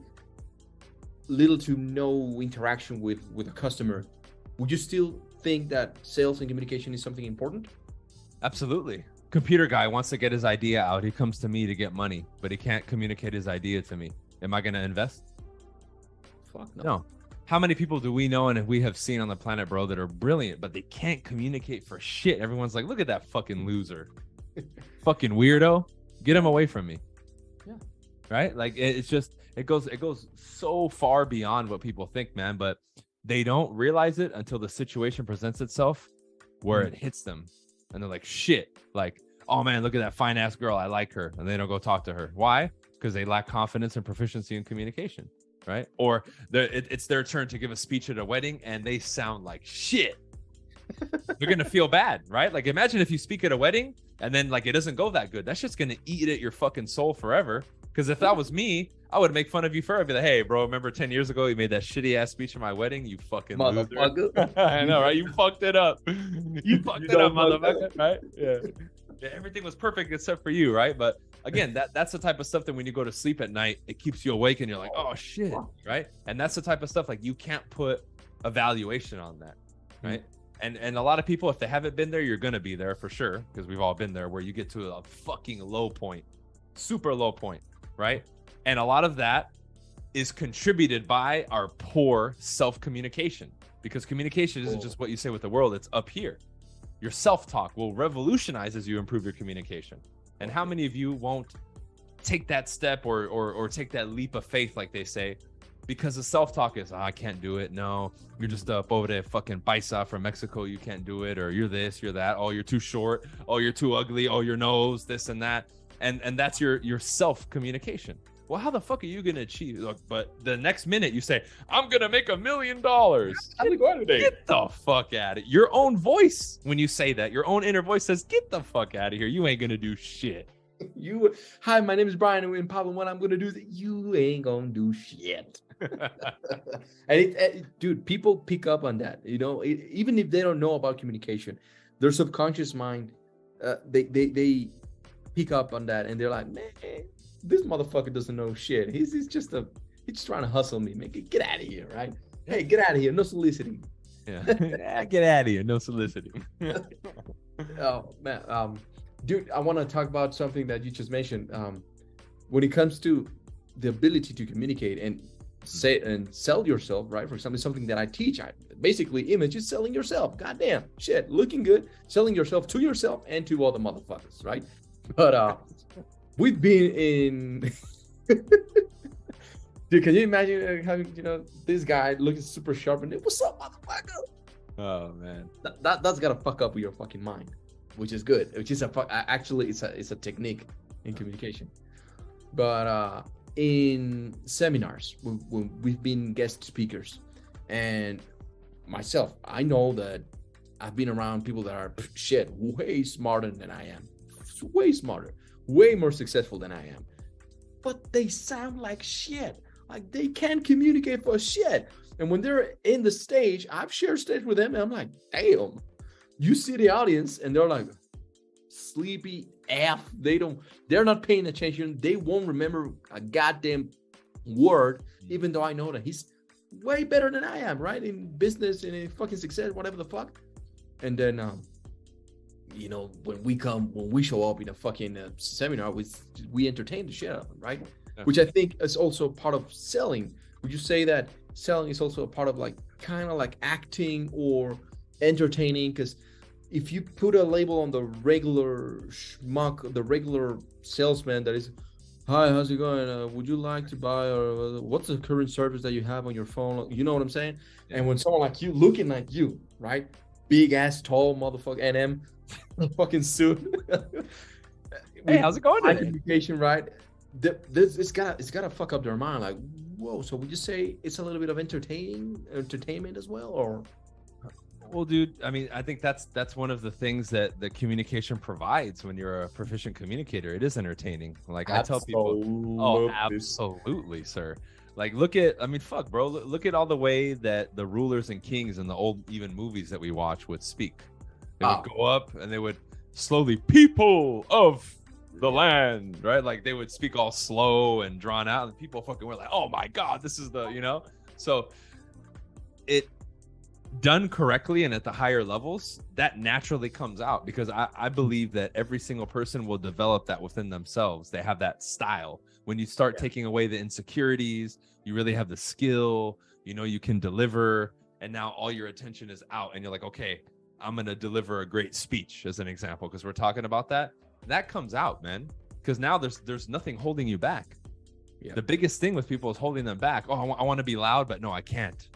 little to no interaction with a customer. Would you still think that sales and communication is something important? Absolutely. Computer guy wants to get his idea out. He comes to me to get money, but he can't communicate his idea to me. Am I going to invest? Fuck no. How many people do we know and we have seen on the planet, bro, that are brilliant, but they can't communicate for shit? Everyone's like, look at that fucking loser. Fucking weirdo. Get him away from me. Yeah. Right? Like it goes so far beyond what people think, man, but they don't realize it until the situation presents itself where it hits them. And they're like, shit, like, oh man, look at that fine ass girl. I like her. And they don't go talk to her. Why? Because they lack confidence and proficiency in communication, right? Or it's their turn to give a speech at a wedding and they sound like shit. They're going to feel bad, right? Like, imagine if you speak at a wedding and then like it doesn't go that good. That's just going to eat at your fucking soul forever. Because if that was me, I would make fun of you forever. I'd be like, hey, bro, remember 10 years ago you made that shitty ass speech at my wedding? You fucking loser. I know, right? You fucked it up. You fucked it up, motherfucker, right? Yeah. Everything was perfect except for you, right? But again, that's the type of stuff that when you go to sleep at night, it keeps you awake and you're like, oh shit, right? And that's the type of stuff like you can't put a valuation on that, right? And a lot of people, if they haven't been there, you're gonna be there for sure, because we've all been there, where you get to a fucking low point, super low point, right? And a lot of that is contributed by our poor self-communication, because communication isn't just what you say with the world, it's up here. Your self-talk will revolutionize as you improve your communication. And how many of you won't take that step or take that leap of faith, like they say, because the self-talk is, I can't do it. No, you're just up over there fucking paisa from Mexico. You can't do it. Or you're this, you're that. Oh, you're too short. Oh, you're too ugly. Oh, your nose, this and that. And that's your self-communication. Well, how the fuck are you going to achieve? Look, but the next minute you say, I'm going to make $1 million. Get the fuck out of here. Your own voice, when you say that, your own inner voice says, get the fuck out of here. You ain't going to do shit. Hi, my name is Bryan, and Pablo, what I'm going to do is you ain't going to do shit. And dude, people pick up on that, even if they don't know about communication, their subconscious mind, they pick up on that, and they're like, man, this motherfucker doesn't know shit. He's just trying to hustle me, man. Get out of here, right? Hey, get out of here. No soliciting. Yeah, get out of here. No soliciting. Oh man, dude, I want to talk about something that you just mentioned. When it comes to the ability to communicate and say and sell yourself, right? For example, something that I teach. Basically, image is selling yourself. Goddamn shit, looking good, selling yourself to yourself and to all the motherfuckers, right? But we've been in. Dude, can you imagine having this guy looking super sharp and what's up, motherfucker? Oh man, that's gotta fuck up with your fucking mind, which is good. Which is actually it's a technique in communication. But in seminars, when we've been guest speakers, and myself, I know that I've been around people that are way smarter than I am, way smarter, way more successful than I am, but they sound like shit. Like they can't communicate for shit. And when they're in the stage, I've shared stage with them, and I'm like, damn. You see the audience, and they're like, sleepy F. They're not paying attention. They won't remember a goddamn word, even though I know that he's way better than I am, right? In business, in fucking success, whatever the fuck. And then, when we show up in a fucking seminar, we entertain the shit out of them, right? Yeah. Which I think is also part of selling. Would you say that selling is also a part of like kind of like acting or entertaining? Because if you put a label on the regular schmuck, the regular salesman that is, hi, how's it going? Would you like to buy, or what's the current service that you have on your phone? You know what I'm saying? Yeah. And when someone like you, looking like you, right? Big ass, tall motherfucker, NM, fucking suit. Hey, how's it going? Communication, right? It's gotta fuck up their mind. Like, whoa. So would you say it's a little bit of entertainment as well, or? Well, dude, I mean, I think that's one of the things that the communication provides when you're a proficient communicator. It is entertaining. Like I tell people, oh, absolutely, sir. Like, fuck, bro. Look at all the way that the rulers and kings in the old even movies that we watch would speak. They would go up and they would slowly, people of the land, right? Like they would speak all slow and drawn out, and people fucking were like, oh my God, this is the, So it done correctly and at the higher levels, that naturally comes out, because I believe that every single person will develop that within themselves. They have that style. When you start taking away the insecurities, you really have the skill, you can deliver, and now all your attention is out and you're like, okay, I'm going to deliver a great speech as an example, because we're talking about that comes out, man, because now there's nothing holding you back. The biggest thing with people is holding them back. Oh, I want to be loud, but no, I can't.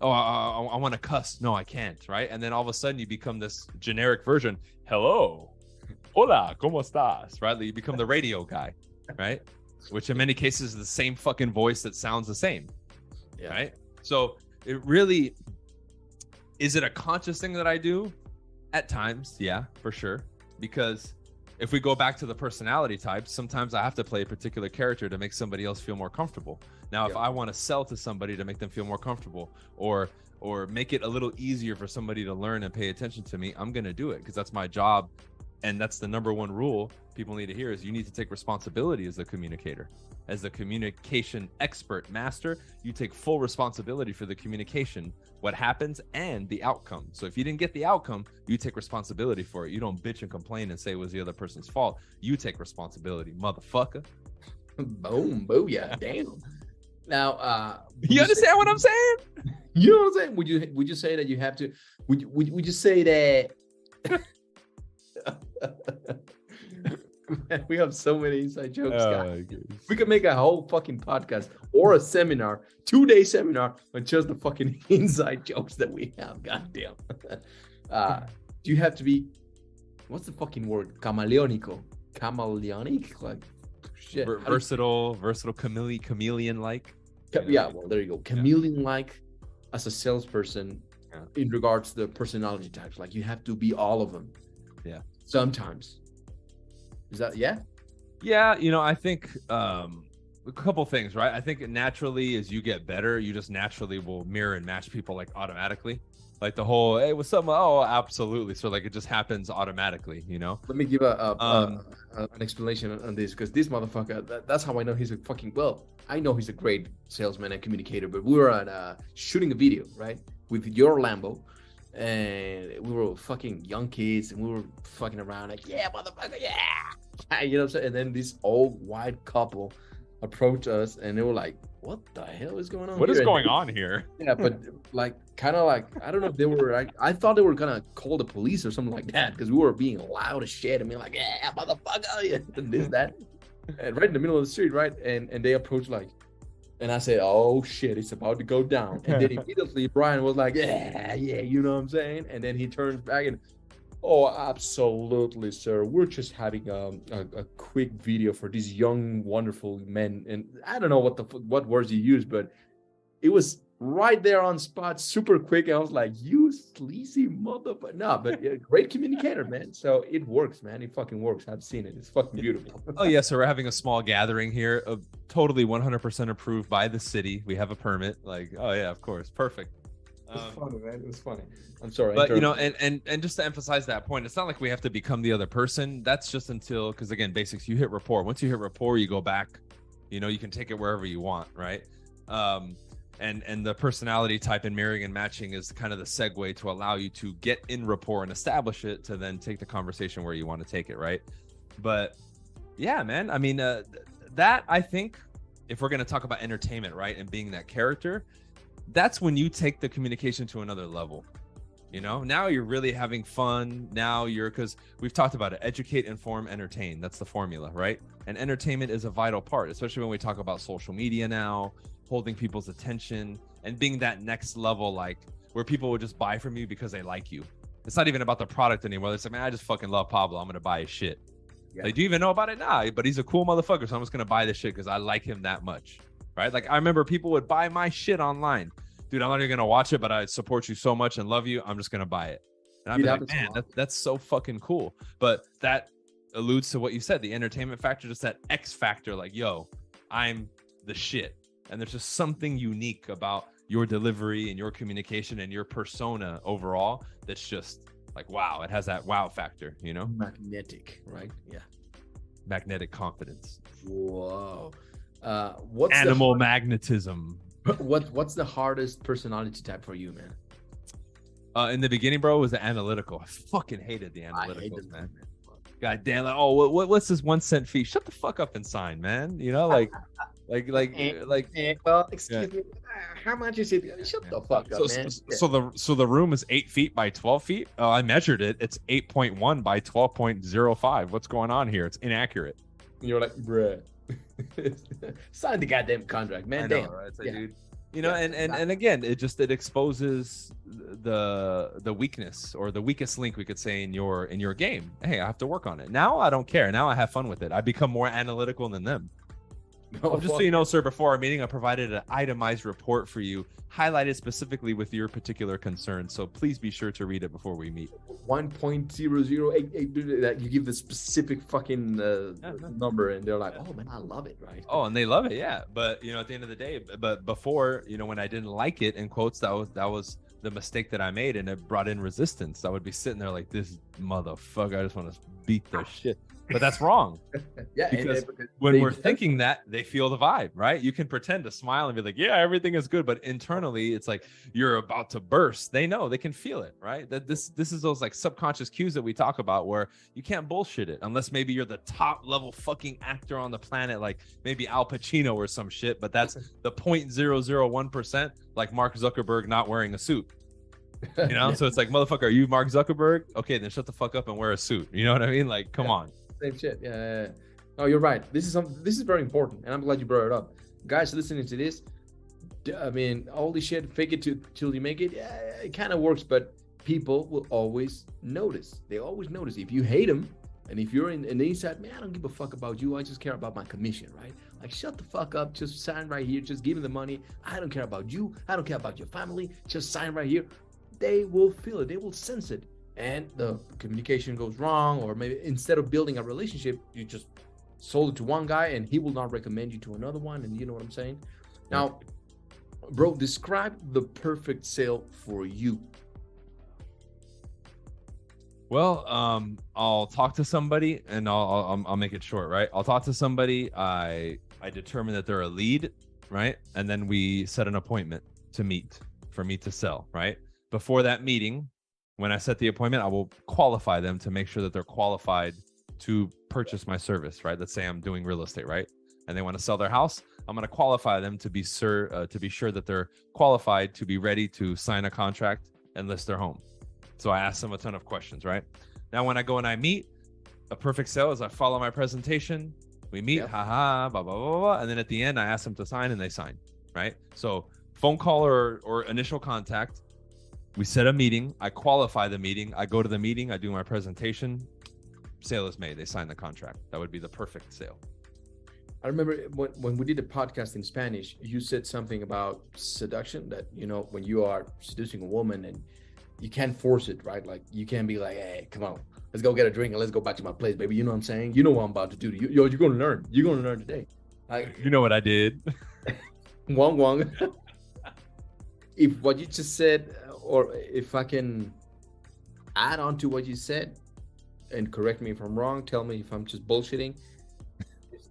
Oh, I want to cuss. No, I can't. Right. And then all of a sudden you become this generic version. Hello. Hola. ¿Cómo estás? Right. You become the radio guy. Right. Which in many cases is the same fucking voice that sounds the same. Yeah. Right. So it really, is it a conscious thing that I do? At times. Yeah, for sure. Because if we go back to the personality types, sometimes I have to play a particular character to make somebody else feel more comfortable. Now, if I want to sell to somebody to make them feel more comfortable, or make it a little easier for somebody to learn and pay attention to me, I'm going to do it, because that's my job. And that's the number one rule people need to hear, is you need to take responsibility as the communicator. As the communication expert master, you take full responsibility for the communication, what happens, and the outcome. So if you didn't get the outcome, you take responsibility for it. You don't bitch and complain and say it was the other person's fault. You take responsibility, motherfucker. Boom, booyah, damn. Now, you understand what I'm saying? You know what I'm saying? Would you say that you have to? Would you say that? Man, we have so many inside jokes, guys. We could make a whole fucking podcast or a seminar, 2-day seminar on just the fucking inside jokes that we have. Goddamn. Do you have to be? What's the fucking word? Chameleonic, like shit. Versatile, chameleon-like. Yeah, well, there you go. Chameleon-like as a salesperson in regards to the personality types. Like, you have to be all of them. Yeah. Sometimes. Is that, yeah? Yeah, I think a couple things, right? I think naturally, as you get better, you just naturally will mirror and match people like automatically. Like the whole, hey, what's up? Oh, absolutely. So like it just happens automatically, Let me give an explanation on this, because this motherfucker, that's how I know he's a fucking, I know he's a great salesman and communicator, but we were at shooting a video, right? With your Lambo, and we were fucking young kids, and we were fucking around like, yeah, motherfucker, yeah. You know what I'm saying? And then this old white couple approached us, and they were like, what the hell is going on What is going on here? Yeah, but like, kind of like, I don't know if they were, I thought they were gonna call the police or something like that, because we were being loud as shit and being like, yeah, motherfucker, yeah, and this, that, and right in the middle of the street, right? And they approached like, and I said, oh shit, it's about to go down. And then immediately Bryan was like, yeah, you know what I'm saying? And then he turns back and, oh, absolutely, sir. We're just having a quick video for these young, wonderful men. And I don't know what words he used, but it was right there on spot, super quick. I was like, you sleazy motherfucker. No, but yeah, great communicator, man. So it works, man. It fucking works. I've seen it. It's fucking beautiful. Oh, yeah. So we're having a small gathering here, totally 100% approved by the city. We have a permit. Like, oh, yeah, of course. Perfect. It was funny, man. It was funny. I'm sorry. But, you know, and just to emphasize that point, it's not like we have to become the other person. That's just until, because, again, basics, you hit rapport. Once you hit rapport, you go back. You know, you can take it wherever you want, right? And the personality type and mirroring and matching is kind of the segue to allow you to get in rapport and establish it to then take the conversation where you want to take it, right? But yeah, man, I mean, that I think if we're going to talk about entertainment, right, and being that character, that's when you take the communication to another level. You know, now you're really having fun. Now because we've talked about it, educate, inform, entertain. That's the formula, right? And entertainment is a vital part, especially when we talk about social media now, holding people's attention and being that next level, like where people will just buy from you because they like you. It's not even about the product anymore. It's like, man, I just fucking love Pablo. I'm going to buy his shit. Yeah. Like, do you even know about it? Nah, but he's a cool motherfucker. So I'm just going to buy this shit because I like him that much. Right? Like, I remember people would buy my shit online. Dude, I'm not even going to watch it, but I support you so much and love you. I'm just going to buy it. And I'm like, man, that's so fucking cool. But that alludes to what you said, the entertainment factor, just that X factor, like, yo, I'm the shit. And there's just something unique about your delivery and your communication and your persona overall that's just like, wow, it has that wow factor, you know? Magnetic, right? Yeah. Magnetic confidence. Whoa. What's animal magnetism? What's the hardest personality type for you, man? In the beginning, bro, was the analytical. I fucking hated the analyticals, man. God damn, like, oh, what's this 1 cent fee? Shut the fuck up and sign, man. You know, like, well, excuse me, how much is it? Shut the fuck up, man. So the room is 8 feet by 12 feet. I measured it. It's 8.1 by 12.05. What's going on here? It's inaccurate. You're like, bruh. Sign the goddamn contract, man. Know, damn, right? It's like, dude. You know, and again, it exposes the weakness or the weakest link, we could say, in your game. Hey, I have to work on it. Now I don't care. Now I have fun with it. I become more analytical than them. Just so you know, sir, before our meeting, I provided an itemized report for you, highlighted specifically with your particular concern. So please be sure to read it before we meet. 1.0088, that you give the specific fucking number, and they're like, oh man, I love it, right? Oh, and they love it, yeah. But you know, at the end of the day, but before, you know, when I didn't like it, in quotes, that was the mistake that I made, and it brought in resistance. I would be sitting there like, this motherfucker, I just want to beat the shit. But that's wrong. Yeah, because when we're thinking that, they feel the vibe, right? You can pretend to smile and be like, yeah, everything is good, but internally it's like you're about to burst. They know, they can feel it, right? That this is those like subconscious cues that we talk about, where you can't bullshit it unless maybe you're the top level fucking actor on the planet, like maybe Al Pacino or some shit, but that's the 0.001%, like Mark Zuckerberg not wearing a suit. You know, so it's like, motherfucker, are you Mark Zuckerberg? Okay, then shut the fuck up and wear a suit. You know what I mean? Like, come on. Same shit. Yeah. No, you're right. This is very important, and I'm glad you brought it up. Guys listening to this, I mean, holy shit, fake it till you make it. Yeah, it kind of works, but people will always notice. They always notice if you hate them, and if you're in the inside, man, I don't give a fuck about you. I just care about my commission, right? Like, shut the fuck up. Just sign right here. Just give me the money. I don't care about you. I don't care about your family. Just sign right here. They will feel it. They will sense it. And the communication goes wrong, or maybe instead of building a relationship, you just sold it to one guy and he will not recommend you to another one. And you know what I'm saying? Now, bro, describe the perfect sale for you. Well, I'll talk to somebody, and I'll make it short, right? I'll talk to somebody. I determine that they're a lead, right? And then we set an appointment to meet for me to sell, right? Before that meeting, when I set the appointment, I will qualify them to make sure that they're qualified to purchase my service, right? Let's say I'm doing real estate, right? And they want to sell their house. I'm going to qualify them to be sure that they're qualified to be ready to sign a contract and list their home. So I ask them a ton of questions, right? Now, when I go and I meet, a perfect sale is I follow my presentation. We meet, blah, blah, blah, blah. And then at the end, I ask them to sign and they sign, right? So phone call or initial contact. We set a meeting. I qualify the meeting. I go to the meeting. I do my presentation. Sale is made. They sign the contract. That would be the perfect sale. I remember when we did a podcast in Spanish, you said something about seduction that, when you are seducing a woman and you can't force it, right? Like you can't be like, hey, come on, let's go get a drink and let's go back to my place, baby. You know what I'm saying? You know what I'm about to do. You're going to learn. You're going to learn today. Like, you know what I did. Wong Wong. If what you just said, or if I can add on to what you said, and correct me if I'm wrong, tell me if I'm just bullshitting.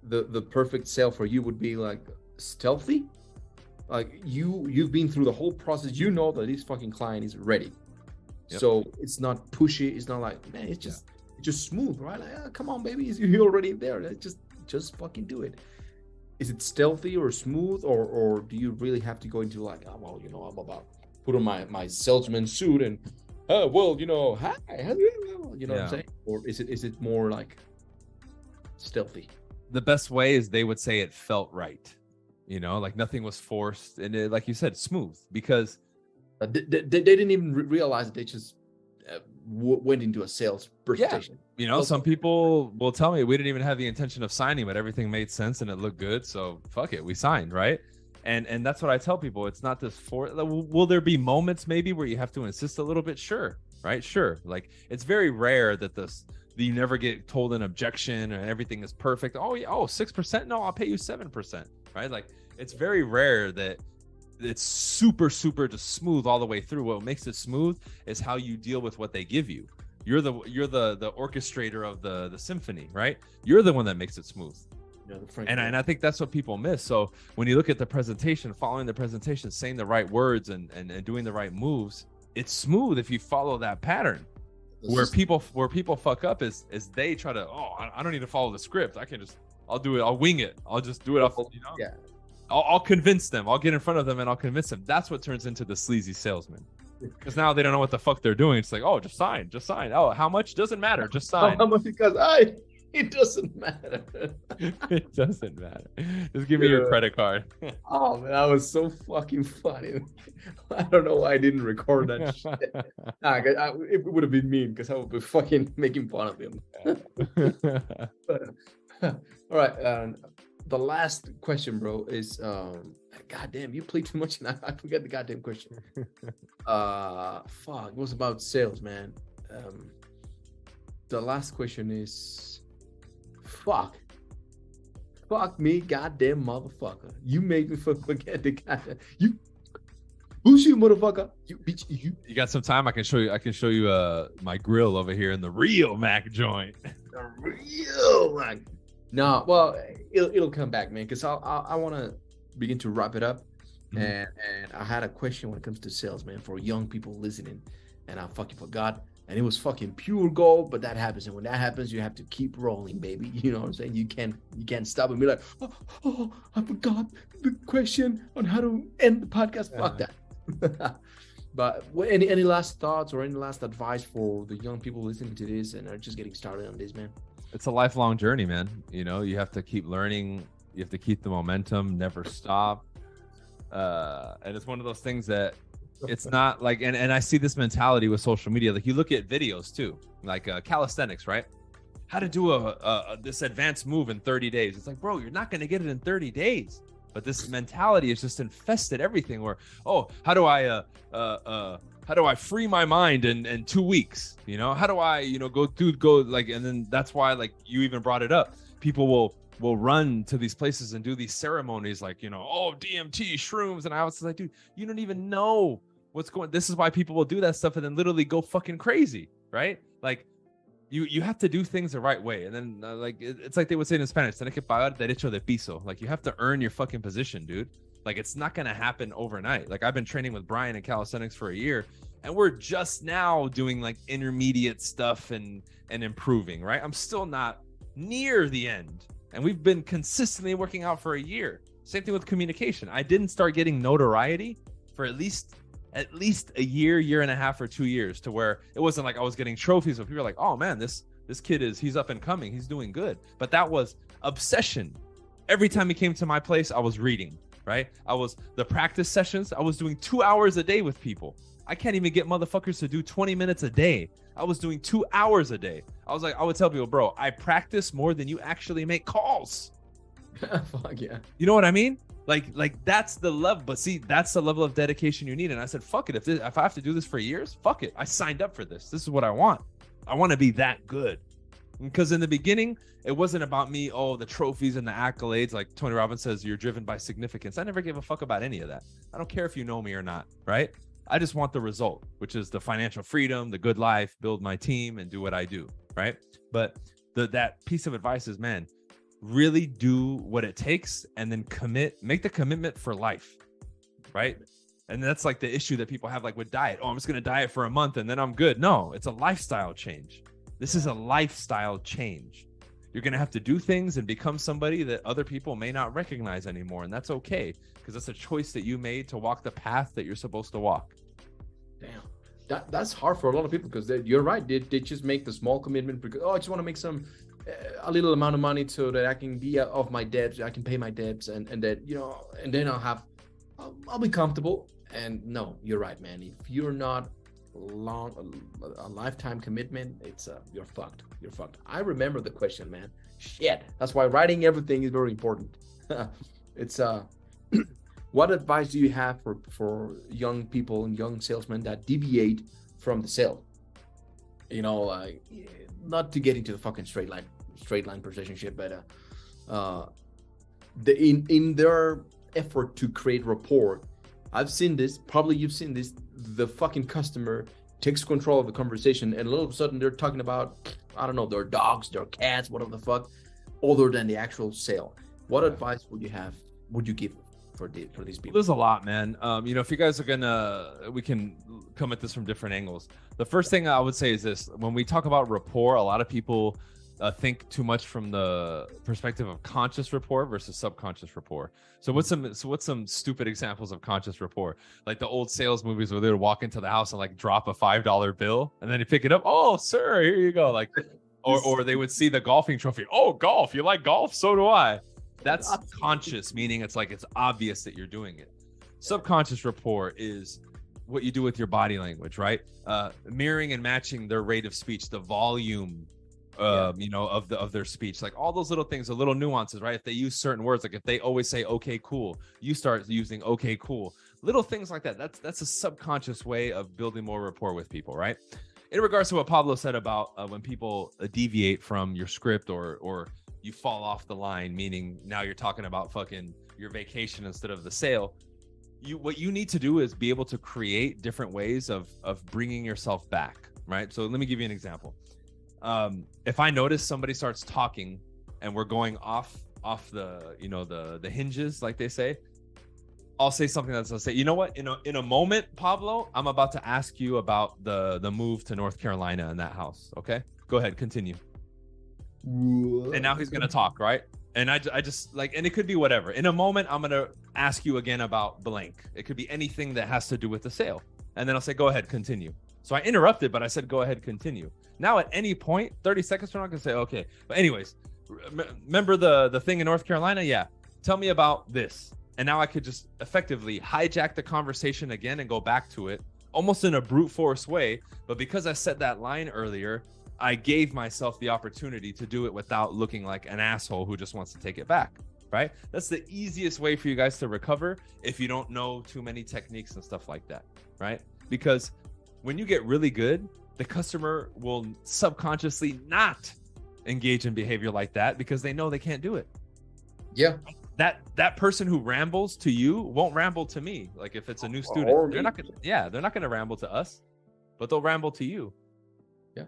The perfect sale for you would be like stealthy. Like you've been through the whole process. You know that this fucking client is ready. Yep. So it's not pushy. It's not like, man, it's just smooth, right? Like, come on, baby, you're already there. Just fucking do it. Is it stealthy or smooth, or do you really have to go into like, oh, well, I'm about put on my salesman suit and, hi, how do you know what I'm saying? Or is it more like stealthy? The best way is they would say it felt right. Like nothing was forced, and it, like you said, smooth, because they didn't even realize that they just went into a sales presentation. Yeah. Some people will tell me we didn't even have the intention of signing, but everything made sense and it looked good, so fuck it, we signed, right? And that's what I tell people. It's not this will there be moments maybe where you have to insist a little bit? Sure, right? Sure. Like it's very rare that you never get told an objection and everything is perfect. Oh yeah, 6%? No, I'll pay you 7%, right? Like it's very rare that it's super just smooth all the way through. What makes it smooth is how you deal with what they give you. You're the orchestrator of the symphony, right? You're the one that makes it smooth. And I think that's what people miss. So when you look at the presentation, following the presentation, saying the right words and doing the right moves, it's smooth if you follow that pattern. Where people fuck up is they try to, I don't need to follow the script. I'll do it. I'll wing it. I'll just do it off. Yeah. I'll convince them. I'll get in front of them and I'll convince them. That's what turns into the sleazy salesman. Because now they don't know what the fuck they're doing. It's like, just sign. Oh, how much? Doesn't matter. Just sign. How much? Because it doesn't matter. It doesn't matter. Just give me your credit card. Oh man, that was so fucking funny. I don't know why I didn't record that shit. It would have been mean because I would be fucking making fun of him. All right. The last question, bro, is goddamn, you played too much and I forget the goddamn question. Fuck, it was about sales, man. The last question is, fuck me, goddamn motherfucker. You made me forget the goddamn who's you, motherfucker? You bitch, you. You got some time? I can show you my grill over here in the real Mac joint. The real Mac. No, well, it'll come back, man, because I want to begin to wrap it up. Mm-hmm. And I had a question when it comes to sales, man, for young people listening, and I fucking forgot. And it was fucking pure gold, but that happens. And when that happens, you have to keep rolling, baby. You know what I'm saying? You can't stop and be like, oh, I forgot the question on how to end the podcast. Fuck that. But any last thoughts or any last advice for the young people listening to this and are just getting started on this, man? It's a lifelong journey, man. You have to keep learning. You have to keep the momentum, never stop. And it's one of those things that it's not like, and I see this mentality with social media. Like you look at videos too, like calisthenics, right? How to do this advanced move in 30 days. It's like, bro, you're not going to get it in 30 days. But this mentality is just infested everything where, how do I free my mind in 2 weeks? How do I, go like, and then that's why, like you even brought it up. People will run to these places and do these ceremonies like, DMT, shrooms. And I was like, dude, you don't even know what's going. This is why people will do that stuff and then literally go fucking crazy, right? Like you have to do things the right way. And then it's like they would say in Spanish, tenés que pagar derecho de piso. Like you have to earn your fucking position, dude. Like it's not going to happen overnight. Like I've been training with Bryan in calisthenics for a year and we're just now doing like intermediate stuff and improving, right? I'm still not near the end. And we've been consistently working out for a year. Same thing with communication. I didn't start getting notoriety for at least a year and a half or 2 years, to where it wasn't like I was getting trophies where people were like, oh man, this kid he's up and coming. He's doing good. But that was obsession. Every time he came to my place, I was reading, right? The practice sessions, I was doing 2 hours a day with people. I can't even get motherfuckers to do 20 minutes a day. I was doing 2 hours a day. I would tell people, bro, I practice more than you actually make calls. Fuck yeah. You know what I mean? Like that's the level. But see, that's the level of dedication you need. And I said, fuck it. If I have to do this for years, fuck it. I signed up for this. This is what I want. I want to be that good. Because in the beginning, it wasn't about me, the trophies and the accolades. Like Tony Robbins says, you're driven by significance. I never gave a fuck about any of that. I don't care if you know me or not, right? I just want the result, which is the financial freedom, the good life, build my team, and do what I do, right? But that piece of advice is, man, really do what it takes and then make the commitment for life, right? And that's like the issue that people have, like with diet. I'm just going to diet for a month and then I'm good. No, it's a lifestyle change. This is a lifestyle change. You're going to have to do things and become somebody that other people may not recognize anymore. And that's okay, because that's a choice that you made to walk the path that you're supposed to walk. Damn. That's hard for a lot of people, because you're right. They just make the small commitment because, I just want to make a little amount of money so that I can be off my debts. I can pay my debts and that, and then I'll be comfortable. And no, you're right, man. If you're not a lifetime commitment, you're fucked. I remember the question, man. Shit. That's why writing everything is very important. It's what advice do you have for young people and young salesmen that deviate from the sale? Not to get into the fucking straight line precision shit, but in their effort to create rapport, I've seen this, probably you've seen this, the fucking customer takes control of the conversation and all of a sudden they're talking about, I don't know, their dogs, their cats, whatever the fuck, other than the actual sale. What advice would you give for these people? There's a lot, man. If you guys are we can come at this from different angles. The first thing I would say is this: when we talk about rapport, a lot of people think too much from the perspective of conscious rapport versus subconscious rapport. So what's some stupid examples of conscious rapport? Like the old sales movies where they would walk into the house and like drop a $5 bill and then you pick it up. Oh, sir, here you go. Like, or they would see the golfing trophy. Oh, golf. You like golf? So do I. That's conscious, meaning it's obvious that you're doing it. Subconscious rapport is what you do with your body language, right? Mirroring and matching their rate of speech, the volume of their speech, like all those little things, the little nuances, right? If they use certain words, like if they always say okay cool, you start using okay cool, little things like that. That's a subconscious way of building more rapport with people, right? In regards to what Pablo said about when people deviate from your script or you fall off the line, meaning now you're talking about fucking your vacation instead of the sale, what you need to do is be able to create different ways of bringing yourself back, right? So let me give you an example. If I notice somebody starts talking and we're going off the hinges, like they say, I'll say something I'll say, you know what, in a moment, Pablo, I'm about to ask you about the move to North Carolina and that house. Okay, go ahead, continue. And now he's gonna talk, right? And I just like, and it could be whatever. In a moment, I'm gonna ask you again about blank. It could be anything that has to do with the sale, and then I'll say, go ahead, continue. So I interrupted, but I said, go ahead, continue. Now at any point, 30 seconds from now, I can say, okay. But anyways, remember the thing in North Carolina? Yeah. Tell me about this. And now I could just effectively hijack the conversation again and go back to it almost in a brute force way. But because I said that line earlier, I gave myself the opportunity to do it without looking like an asshole who just wants to take it back, right? That's the easiest way for you guys to recover if you don't know too many techniques and stuff like that, right? Because when you get really good, the customer will subconsciously not engage in behavior like that because they know they can't do it. Yeah. That person who rambles to you won't ramble to me. Like if it's a new student, they're not gonna ramble to us, but they'll ramble to you. Yeah.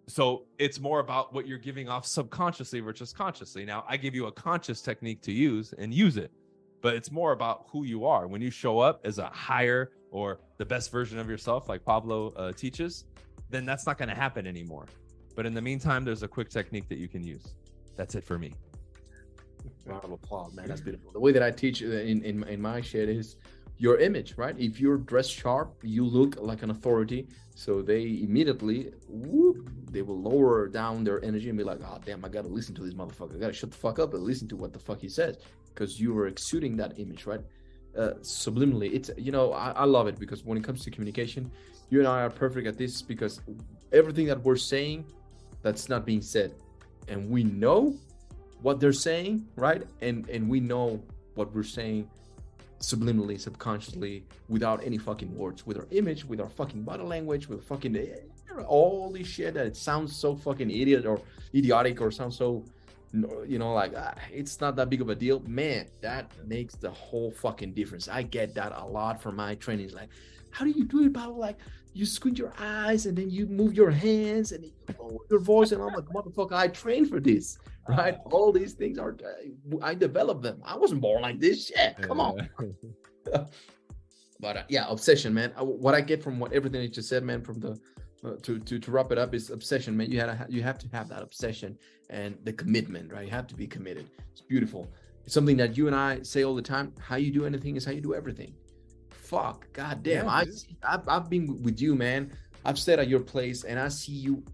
So it's more about what you're giving off subconsciously versus consciously. Now I give you a conscious technique to use and use it, but it's more about who you are. When you show up as a higher or the best version of yourself, like Pablo teaches, then that's not going to happen anymore. But in the meantime, there's a quick technique that you can use. That's it for me. Round of applause, man. That's beautiful. The way that I teach in my shit is your image, right? If you're dressed sharp, you look like an authority. So they immediately, they will lower down their energy and be like, oh, damn, I got to listen to this motherfucker. I got to shut the fuck up and listen to what the fuck he says. Because you are exuding that image, right? Subliminally. It's, I love it because when it comes to communication, you and I are perfect at this because everything that we're saying, that's not being said. And we know what they're saying, right? And we know what we're saying subliminally, subconsciously, without any fucking words, with our image, with our fucking body language, with fucking all this shit that it sounds so fucking idiotic or sounds so, like it's not that big of a deal, man. That makes the whole fucking difference. I get that a lot from my trainings. Like, how do you do it, Pablo? Like, you squint your eyes and then you move your hands and you lower your voice, and I'm like, motherfucker, I trained for this, right? All these things I developed them. I wasn't born like this. Shit, come on. But yeah, obsession, man. What I get from everything you just said, man, from the to wrap it up, is obsession, man. You have to have that obsession and the commitment, right? You have to be committed. It's beautiful. It's something that you and I say all the time. How you do anything is how you do everything. Fuck, goddamn. I've been with you, man. I've stayed at your place and I see you.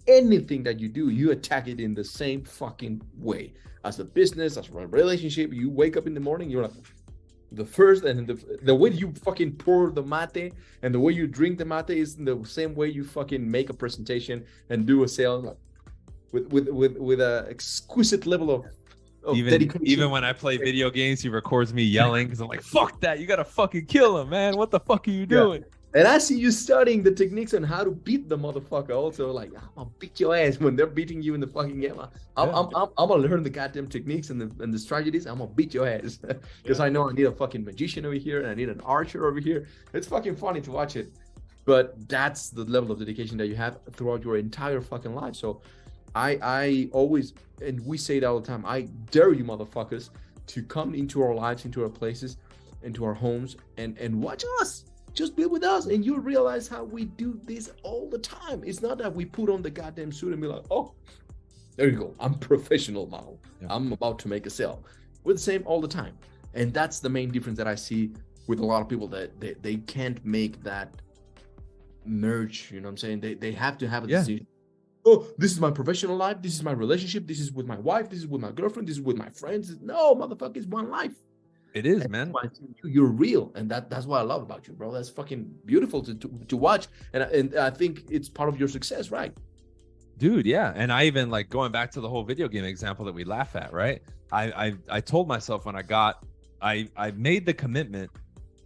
Anything that you do, you attack it in the same fucking way. As a business, as a relationship, you wake up in the morning, you're like, the first, and the way you fucking pour the mate and the way you drink the mate is the same way you fucking make a presentation and do a sale, like, with a exquisite level of dedication. Even when I play video games, he records me yelling because I'm like, fuck that, you gotta fucking kill him, man. What the fuck are you doing? And I see you studying the techniques on how to beat the motherfucker. Also, like, I'm gonna beat your ass when they're beating you in the fucking game. I'm gonna learn the goddamn techniques and the strategies. I'm gonna beat your ass because I know I need a fucking magician over here and I need an archer over here. It's fucking funny to watch it, but that's the level of dedication that you have throughout your entire fucking life. So, I always, and we say it all the time, I dare you motherfuckers to come into our lives, into our places, into our homes, and watch us. Just be with us and you'll realize how we do this all the time. It's not that we put on the goddamn suit and be like, oh, there you go, I'm professional now. Yeah. I'm about to make a sale. We're the same all the time. And that's the main difference that I see with a lot of people, that they can't make that merge. You know what I'm saying? They have to have a decision. Oh, this is my professional life. This is my relationship. This is with my wife. This is with my girlfriend. This is with my friends. No, motherfucker, it's one life. It is, man. You're real, and that's what I love about you, bro. That's fucking beautiful to watch, and I think it's part of your success, right? Dude, yeah. And I even, like, going back to the whole video game example that we laugh at, right? I told myself when I made the commitment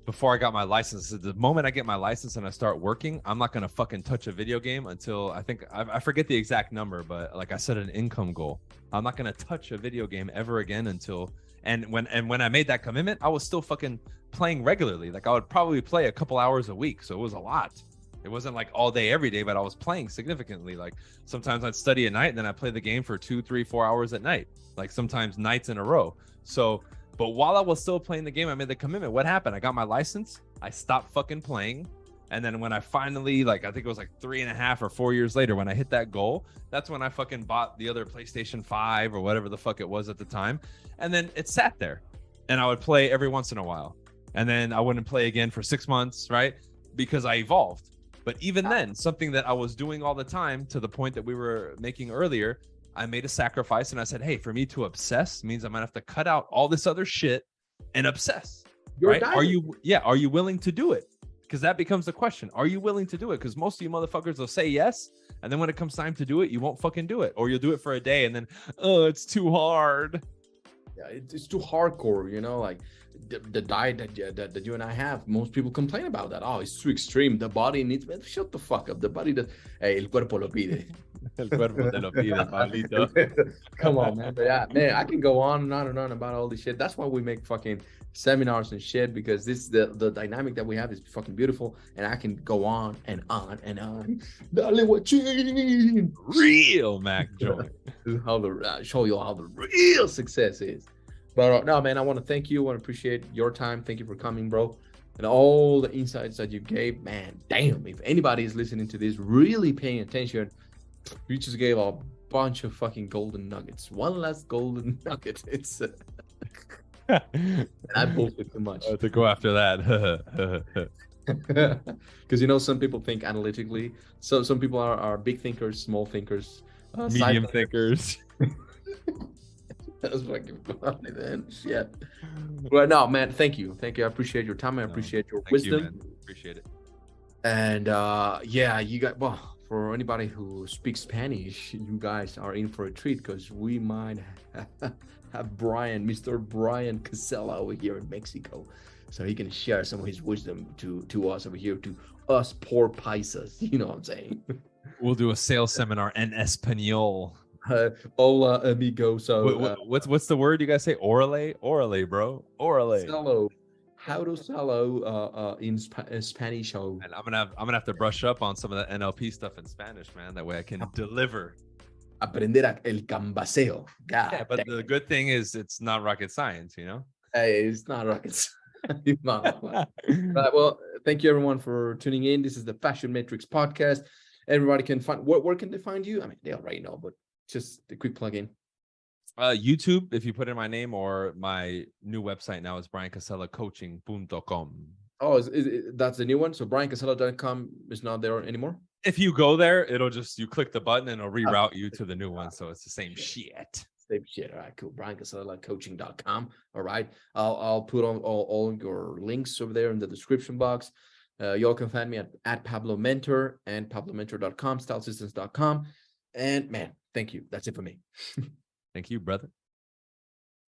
before I got my license. The moment I get my license and I start working, I'm not gonna fucking touch a video game until I forget the exact number, but like I set an income goal. I'm not gonna touch a video game ever again until. And when I made that commitment, I was still fucking playing regularly. Like, I would probably play a couple hours a week. So it was a lot. It wasn't like all day, every day, but I was playing significantly. Like, sometimes I'd study at night and then I'd play the game for 2, 3, 4 hours at night. Like, sometimes nights in a row. So, but while I was still playing the game, I made the commitment. What happened? I got my license. I stopped fucking playing. And then when I finally, like, I think it was like 3.5 or 4 years later, when I hit that goal, that's when I fucking bought the other PlayStation 5 or whatever the fuck it was at the time. And then it sat there and I would play every once in a while. And then I wouldn't play again for 6 months, right? Because I evolved. But even then, something that I was doing all the time, to the point that we were making earlier, I made a sacrifice and I said, hey, for me to obsess means I'm gonna have to cut out all this other shit and obsess. Right? Are you willing to do it? Because that becomes the question. Are you willing to do it? Because most of you motherfuckers will say yes, and then when it comes time to do it, you won't fucking do it. Or you'll do it for a day and then, oh, it's too hard. Yeah, it's too hardcore, like the diet that you and I have. Most people complain about that. Oh, it's too extreme. The body needs, man, shut the fuck up. The body does. Hey, el cuerpo lo pide. El cuerpo te lo pide, Pablito. Come on, man. But yeah, man, I can go on and on and on about all this shit. That's why we make fucking seminars and shit, because this the dynamic that we have is fucking beautiful, and I can go on and on and on. Dale Wachin. Real Mac joint. Show you how the real success is. But no, man, I want to thank you. I want to appreciate your time. Thank you for coming, bro, and all the insights that you gave. Man, damn, if anybody is listening to this, really paying attention, you just gave a bunch of fucking golden nuggets. One last golden nugget. It's I bullshit too much. To go after that. Because some people think analytically. So some people are big thinkers, small thinkers, medium thinkers. That's fucking funny, man. Shit. But no, man, thank you. I appreciate your time. I appreciate your wisdom. You, man. Appreciate it. And yeah, you got, well, for anybody who speaks Spanish, you guys are in for a treat because we might have Mr. Bryan Casella over here in Mexico. So he can share some of his wisdom to us over here, to us poor paisas. You know what I'm saying? We'll do a sales seminar en español. Hola, amigo. So what's the word you guys say? Orale, bro. Orale. Cello. How to cello in Spanish? And I'm gonna have to brush up on some of the NLP stuff in Spanish, man. That way I can deliver. Aprender el cambaseo. God, yeah, but the good thing is it's not rocket science, you know. Hey, it's not rocket science. Right, well, thank you everyone for tuning in. This is the Fashion Matrix podcast. Everybody can find where can they find you? I mean, they already know, but just a quick plug in. YouTube, if you put in my name, or my new website now is bryancassellacoaching.com. Oh, that's the new one? So bryancasella.com is not there anymore? If you go there, it'll just, you click the button and it'll reroute you to the new one. So it's the same shit. Same shit. All right, cool. bryancassellacoaching.com. All right. I'll put on all your links over there in the description box. Y'all can find me at Pablo Mentor and pablomentor.com, stylesystems.com. And man, thank you. That's it for me. Thank you, brother.